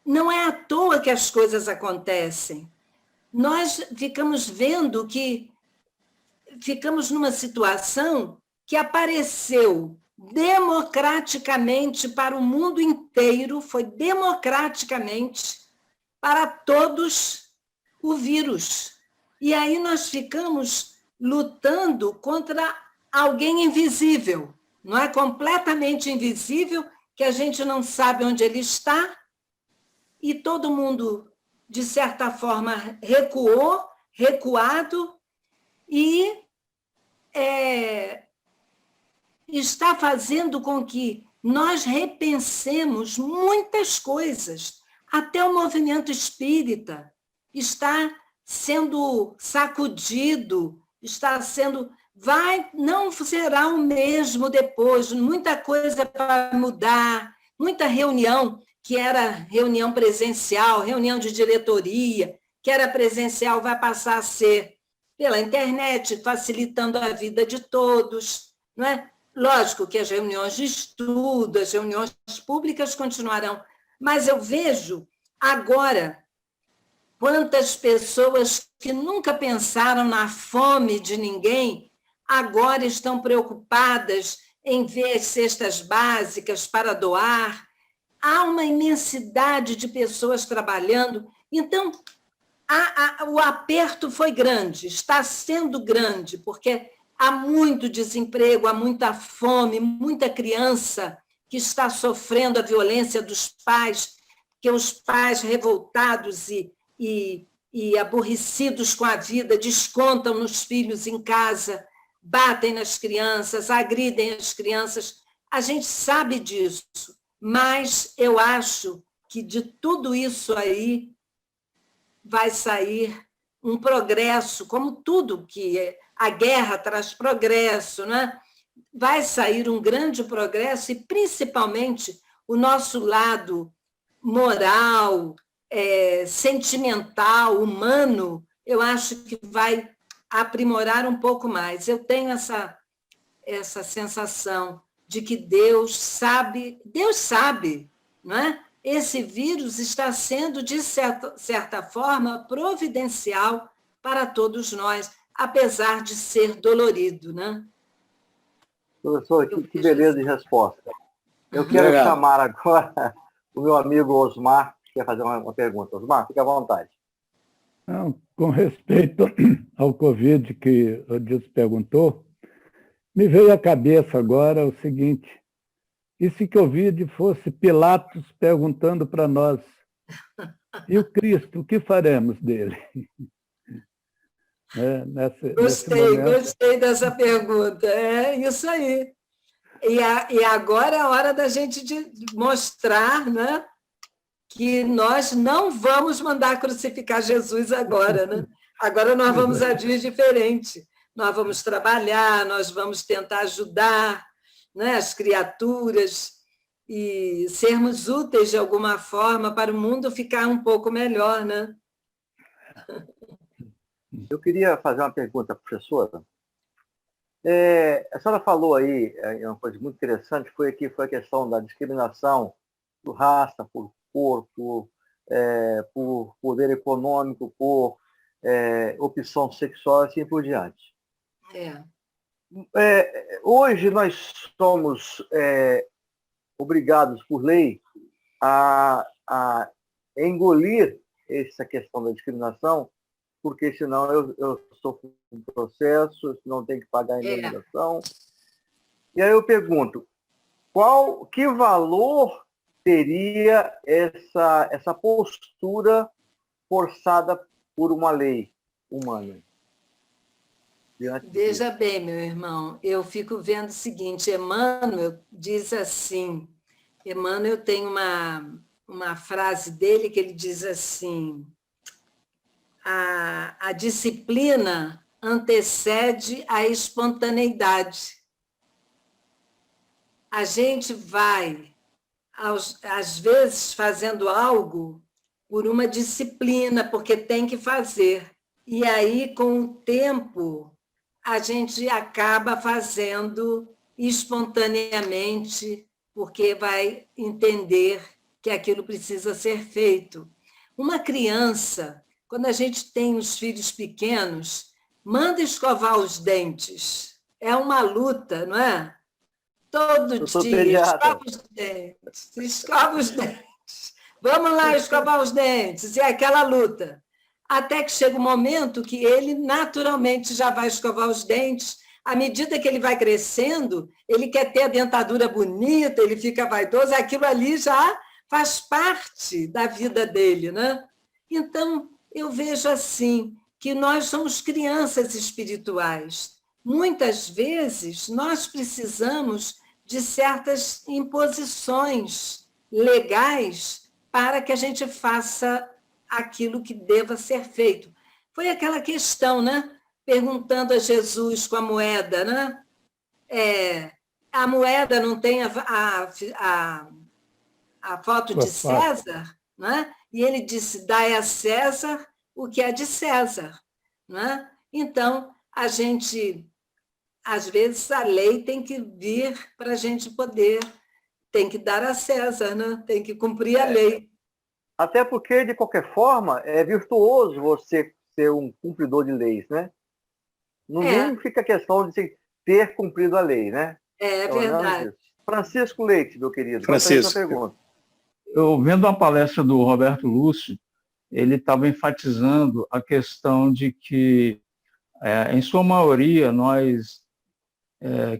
Speaker 2: não é à toa que as coisas acontecem. Nós ficamos vendo que ficamos numa situação que apareceu democraticamente para o mundo inteiro, foi democraticamente para todos o vírus. E aí nós ficamos lutando contra alguém invisível, não é? Completamente invisível, que a gente não sabe onde ele está, e todo mundo, de certa forma, recuado, e está fazendo com que nós repensemos muitas coisas. Até o movimento espírita está sendo sacudido, não será o mesmo depois, muita coisa para mudar, muita reunião, que era reunião presencial, reunião de diretoria, que era presencial, vai passar a ser pela internet, facilitando a vida de todos, não é? Lógico que as reuniões de estudo, as reuniões públicas continuarão, mas eu vejo agora quantas pessoas que nunca pensaram na fome de ninguém, agora estão preocupadas em ver as cestas básicas para doar. Há uma imensidade de pessoas trabalhando, então o aperto foi grande, está sendo grande, porque há muito desemprego, há muita fome, muita criança que está sofrendo a violência dos pais, que os pais revoltados e e aborrecidos com a vida, descontam nos filhos em casa, batem nas crianças, agridem as crianças. A gente sabe disso, mas eu acho que de tudo isso aí vai sair um progresso, como tudo que a guerra traz progresso, né? Vai sair um grande progresso e, principalmente, o nosso lado moral, sentimental, humano, eu acho que vai aprimorar um pouco mais. Eu tenho essa sensação de que Deus sabe, não é? Esse vírus está sendo, de certa forma, providencial para todos nós, apesar de ser dolorido, né?
Speaker 1: Professor, que beleza de resposta. Eu quero chamar agora o meu amigo Osmar, que quer fazer uma pergunta. Osmar, fica à vontade.
Speaker 4: Não, com respeito ao Covid que o Dilson perguntou, me veio à cabeça agora o seguinte: e se Covid fosse Pilatos perguntando para nós, e o Cristo, o que faremos dele?
Speaker 2: Gostei dessa pergunta. É isso aí. E agora é a hora da gente mostrar, né, que nós não vamos mandar crucificar Jesus agora, né? Agora nós vamos agir diferente. Nós vamos trabalhar, nós vamos tentar ajudar, né, as criaturas e sermos úteis de alguma forma para o mundo ficar um pouco melhor, né?
Speaker 1: Eu queria fazer uma pergunta, professora. A senhora falou aí, uma coisa muito interessante, foi a questão da discriminação por raça, por cor, por poder econômico, por opção sexual e assim por diante. Hoje nós somos obrigados por lei a engolir essa questão da discriminação, porque senão eu sofro um processo, senão tenho que pagar a indenização. E aí eu pergunto, que valor teria essa postura forçada por uma lei humana?
Speaker 2: Veja bem, meu irmão, eu fico vendo o seguinte, Emmanuel diz assim, Emmanuel tem uma frase dele que ele diz assim, a disciplina antecede a espontaneidade. A gente vai, às vezes, fazendo algo por uma disciplina, porque tem que fazer. E aí, com o tempo, a gente acaba fazendo espontaneamente, porque vai entender que aquilo precisa ser feito. Uma criança, quando a gente tem os filhos pequenos, manda escovar os dentes. É uma luta, não é? Todo dia, escova os dentes. Vamos lá escovar os dentes. E é aquela luta. Até que chega um momento que ele naturalmente já vai escovar os dentes. À medida que ele vai crescendo, ele quer ter a dentadura bonita, ele fica vaidoso, aquilo ali já faz parte da vida dele, né? Então, eu vejo assim, que nós somos crianças espirituais. Muitas vezes, nós precisamos de certas imposições legais para que a gente faça aquilo que deva ser feito. Foi aquela questão, né? Perguntando a Jesus com a moeda, né? A moeda não tem a foto de César, né? E ele disse, dai a César o que é de César. Né? Então, a gente, às vezes, a lei tem que vir para a gente poder, tem que dar a César, né? Tem que cumprir a lei.
Speaker 1: Até porque, de qualquer forma, é virtuoso você ser um cumpridor de leis, né? Não fica a questão de ter cumprido a lei, né?
Speaker 2: É verdade.
Speaker 1: Francisco Leite, meu querido.
Speaker 5: Francisco, eu vendo a palestra do Roberto Lúcio, ele estava enfatizando a questão de que, em sua maioria, nós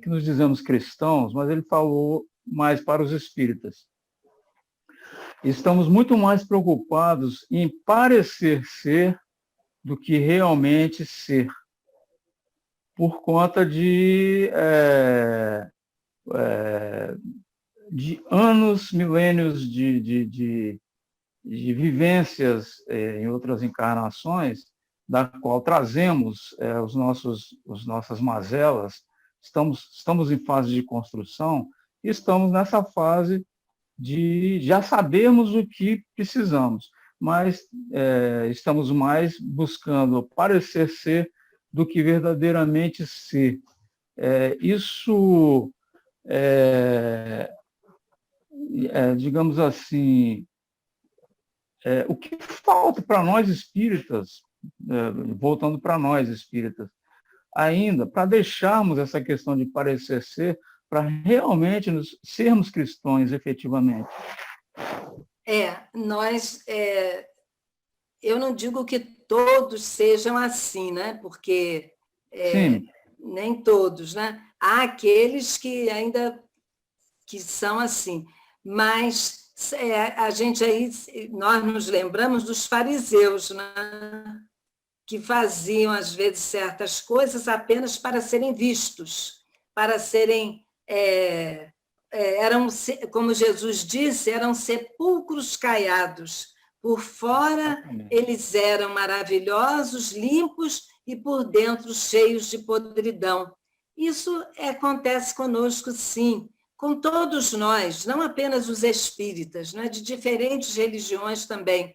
Speaker 5: que nos dizemos cristãos, mas ele falou mais para os espíritas. Estamos muito mais preocupados em parecer ser do que realmente ser, por conta de anos, milênios de vivências em outras encarnações, da qual trazemos as nossas mazelas, estamos em fase de construção, e estamos nessa fase de já sabermos o que precisamos, mas estamos mais buscando parecer ser do que verdadeiramente ser. Isso, digamos assim, o que falta para nós espíritas, voltando para nós espíritas, ainda, para deixarmos essa questão de parecer ser, para realmente sermos cristãos efetivamente.
Speaker 2: Eu não digo que todos sejam assim, né? Porque nem todos, né? Há aqueles que ainda que são assim, mas a gente aí, nós nos lembramos dos fariseus, né? Que faziam, às vezes, certas coisas apenas para serem vistos, para serem... eram, como Jesus disse, eram sepulcros caiados. Por fora, eles eram maravilhosos, limpos, e por dentro cheios de podridão. Isso acontece conosco, sim, com todos nós, não apenas os espíritas, né? De diferentes religiões também,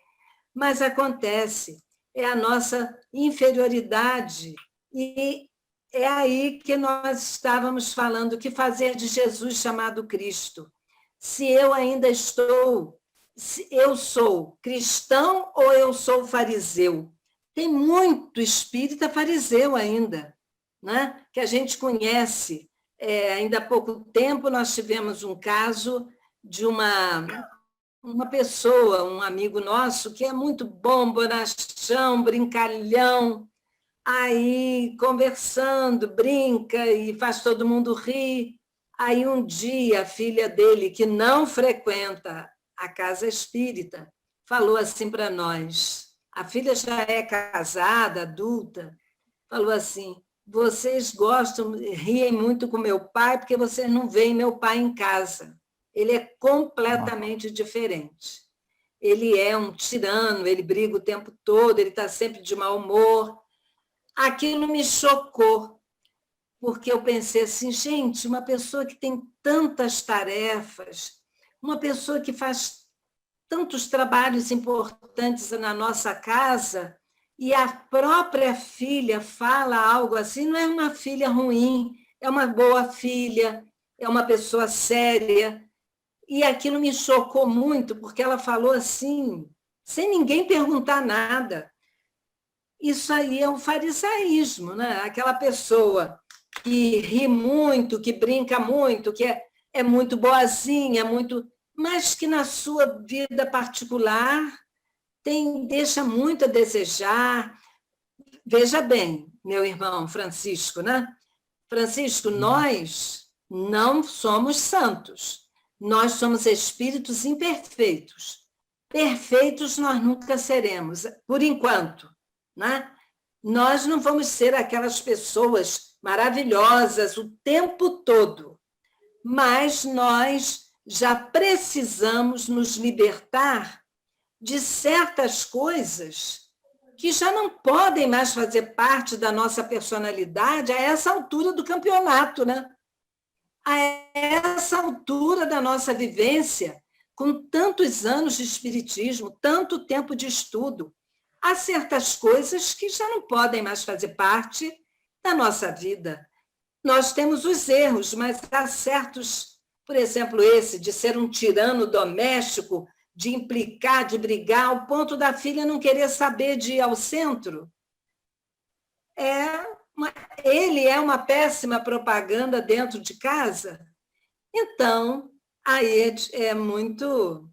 Speaker 2: mas acontece, é a nossa inferioridade, e é aí que nós estávamos falando, o que fazer de Jesus chamado Cristo? Se eu ainda estou, se eu sou cristão ou eu sou fariseu? Tem muito espírita fariseu ainda, né? Que a gente conhece. Ainda há pouco tempo nós tivemos um caso de uma pessoa, um amigo nosso, que é muito bom, bonachão, brincalhão, aí conversando, brinca e faz todo mundo rir. Aí um dia a filha dele, que não frequenta a casa espírita, falou assim para nós, a filha já é casada, adulta, falou assim: vocês riem muito com meu pai porque vocês não veem meu pai em casa. Ele é completamente diferente. Ele é um tirano, ele briga o tempo todo, ele está sempre de mau humor. Aquilo me chocou, porque eu pensei assim, gente, uma pessoa que tem tantas tarefas, uma pessoa que faz tantos trabalhos importantes na nossa casa, e a própria filha fala algo assim, não é uma filha ruim, é uma boa filha, é uma pessoa séria. E aquilo me chocou muito, porque ela falou assim, sem ninguém perguntar nada. Isso aí é um farisaísmo, né? Aquela pessoa que ri muito, que brinca muito, que é muito boazinha, mas que na sua vida particular deixa muito a desejar. Veja bem, meu irmão Francisco, né? Francisco, nós não somos santos. Nós somos espíritos imperfeitos. Perfeitos nós nunca seremos, por enquanto, né? Nós não vamos ser aquelas pessoas maravilhosas o tempo todo, mas nós já precisamos nos libertar de certas coisas que já não podem mais fazer parte da nossa personalidade a essa altura do campeonato, né? A essa altura da nossa vivência, com tantos anos de espiritismo, tanto tempo de estudo, há certas coisas que já não podem mais fazer parte da nossa vida. Nós temos os erros, mas há certos, por exemplo, esse de ser um tirano doméstico, de implicar, de brigar, ao ponto da filha não querer saber de ir ao centro. Ele é uma péssima propaganda dentro de casa. Então, aí é muito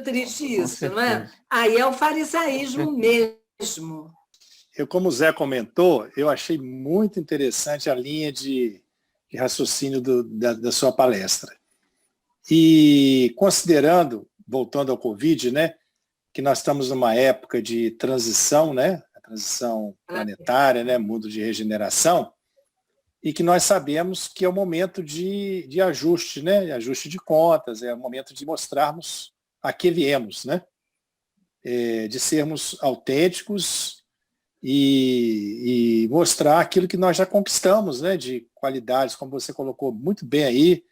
Speaker 2: triste isso, não é? Aí é o farisaísmo mesmo.
Speaker 6: Como o Zé comentou, eu achei muito interessante a linha de raciocínio da sua palestra. E considerando, voltando ao Covid, né, que nós estamos numa época de transição, né? A transição planetária, né? Mundo de regeneração, e que nós sabemos que é o momento de ajuste, né? Ajuste de contas, é o momento de mostrarmos a que viemos, né? De sermos autênticos e mostrar aquilo que nós já conquistamos, né? De qualidades, como você colocou muito bem aí,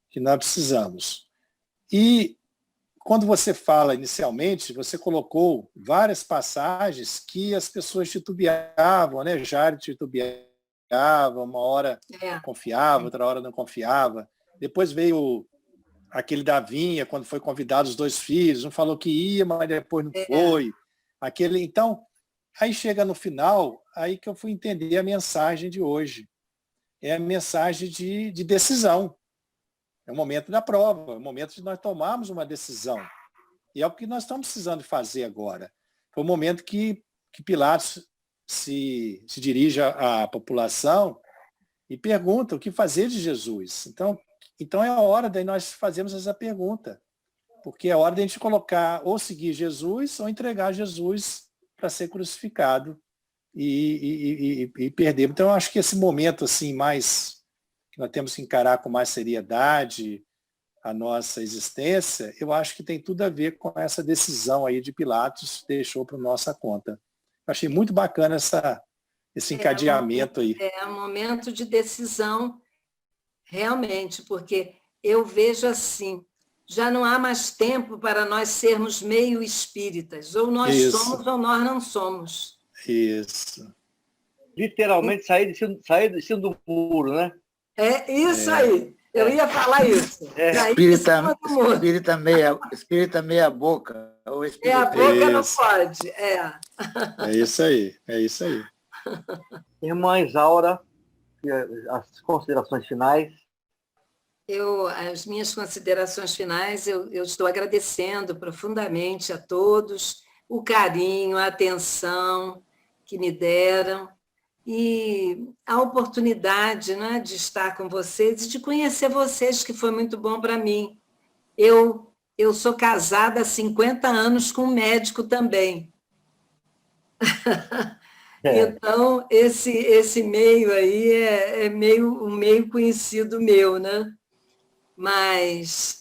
Speaker 6: que nós precisamos. E quando você fala inicialmente, você colocou várias passagens que as pessoas titubeavam, né? Jário titubeava, uma hora confiava, outra hora não confiava. Depois veio aquele da vinha, quando foi convidado os 2 filhos, um falou que ia, mas depois não foi. Então, aí chega no final, aí que eu fui entender a mensagem de hoje. É a mensagem de decisão. É o momento da prova, é o momento de nós tomarmos uma decisão. E é o que nós estamos precisando fazer agora. Foi o momento que Pilatos se dirige à população e pergunta o que fazer de Jesus. Então é a hora de nós fazermos essa pergunta, porque é a hora de a gente colocar ou seguir Jesus ou entregar Jesus para ser crucificado e perder. Então eu acho que esse momento assim mais que nós temos que encarar com mais seriedade a nossa existência, eu acho que tem tudo a ver com essa decisão aí de Pilatos deixou para nossa conta. Eu achei muito bacana esse encadeamento aí.
Speaker 2: É um momento de decisão, realmente, porque eu vejo assim, já não há mais tempo para nós sermos meio espíritas, ou nós somos ou nós não somos.
Speaker 6: Isso.
Speaker 1: Literalmente sair de cima do muro, né?
Speaker 2: É isso aí. Eu ia falar isso.
Speaker 3: Espírita meia boca. Ou
Speaker 2: a boca não pode.
Speaker 6: É isso aí, é isso aí.
Speaker 1: Irmã Isaura, as considerações finais.
Speaker 2: As minhas considerações finais, eu estou agradecendo profundamente a todos o carinho, a atenção que me deram e a oportunidade, né, de estar com vocês e de conhecer vocês, que foi muito bom para mim. Eu sou casada há 50 anos com um médico também. Então, esse meio aí é um meio conhecido meu, né? Mas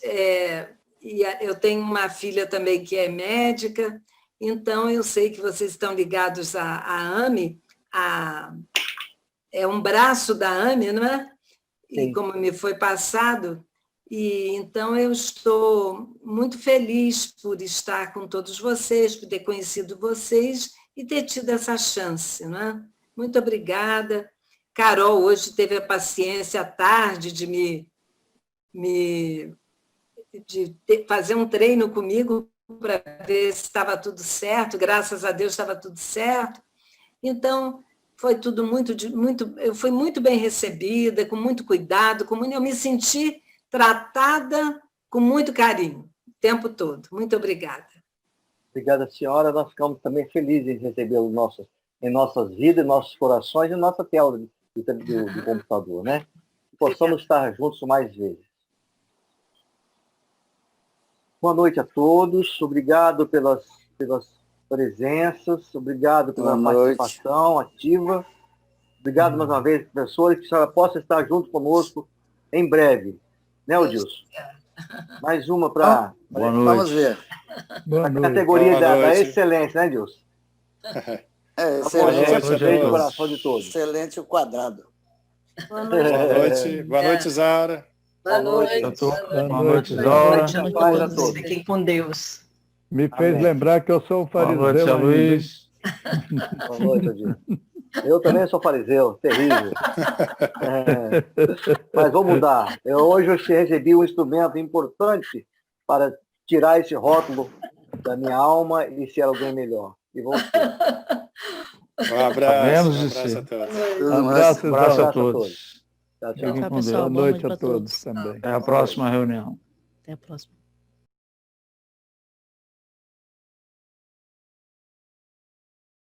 Speaker 2: eu tenho uma filha também que é médica, então eu sei que vocês estão ligados à AME, é um braço da AME, não é? E como me foi passado, e então eu estou muito feliz por estar com todos vocês, por ter conhecido vocês e ter tido essa chance, não é? Muito obrigada. Carol hoje teve a paciência à tarde de fazer um treino comigo para ver se estava tudo certo. Graças a Deus estava tudo certo. Então, foi tudo eu fui muito bem recebida, com muito cuidado, eu me senti tratada com muito carinho o tempo todo. Muito obrigada.
Speaker 1: Obrigada, senhora. Nós ficamos também felizes em recebê-lo em nossas vidas, em nossos corações e em nossa tela do computador, né? Que possamos estar juntos mais vezes. Boa noite a todos. Obrigado pelas presenças. Obrigado pela participação ativa. Obrigado mais uma vez, professor, que a senhora possa estar junto conosco em breve. Né, Odilson? Mais uma para...
Speaker 3: Vamos ver.
Speaker 1: A categoria da excelência, né, Dilson?
Speaker 3: Excelente.
Speaker 1: O coração de todos.
Speaker 3: Excelente o quadrado.
Speaker 2: Boa noite.
Speaker 6: Boa noite, Isaura.
Speaker 2: Boa noite.
Speaker 5: Boa noite, Isaura.
Speaker 1: Paz a todos.
Speaker 7: Fiquem com Deus.
Speaker 4: Me fez lembrar que eu sou um fariseu.
Speaker 5: Boa noite, Luiz.
Speaker 1: Boa noite, Odilson. Eu também sou fariseu, terrível. Mas vou mudar. Hoje eu recebi um instrumento importante para tirar esse rótulo da minha alma e ser alguém melhor. E vou ser.
Speaker 6: Um abraço a todos.
Speaker 4: Um abraço a
Speaker 5: todos.
Speaker 1: Tchau, tchau.
Speaker 4: Boa noite a todos também.
Speaker 5: Até a próxima reunião.
Speaker 7: Até a próxima.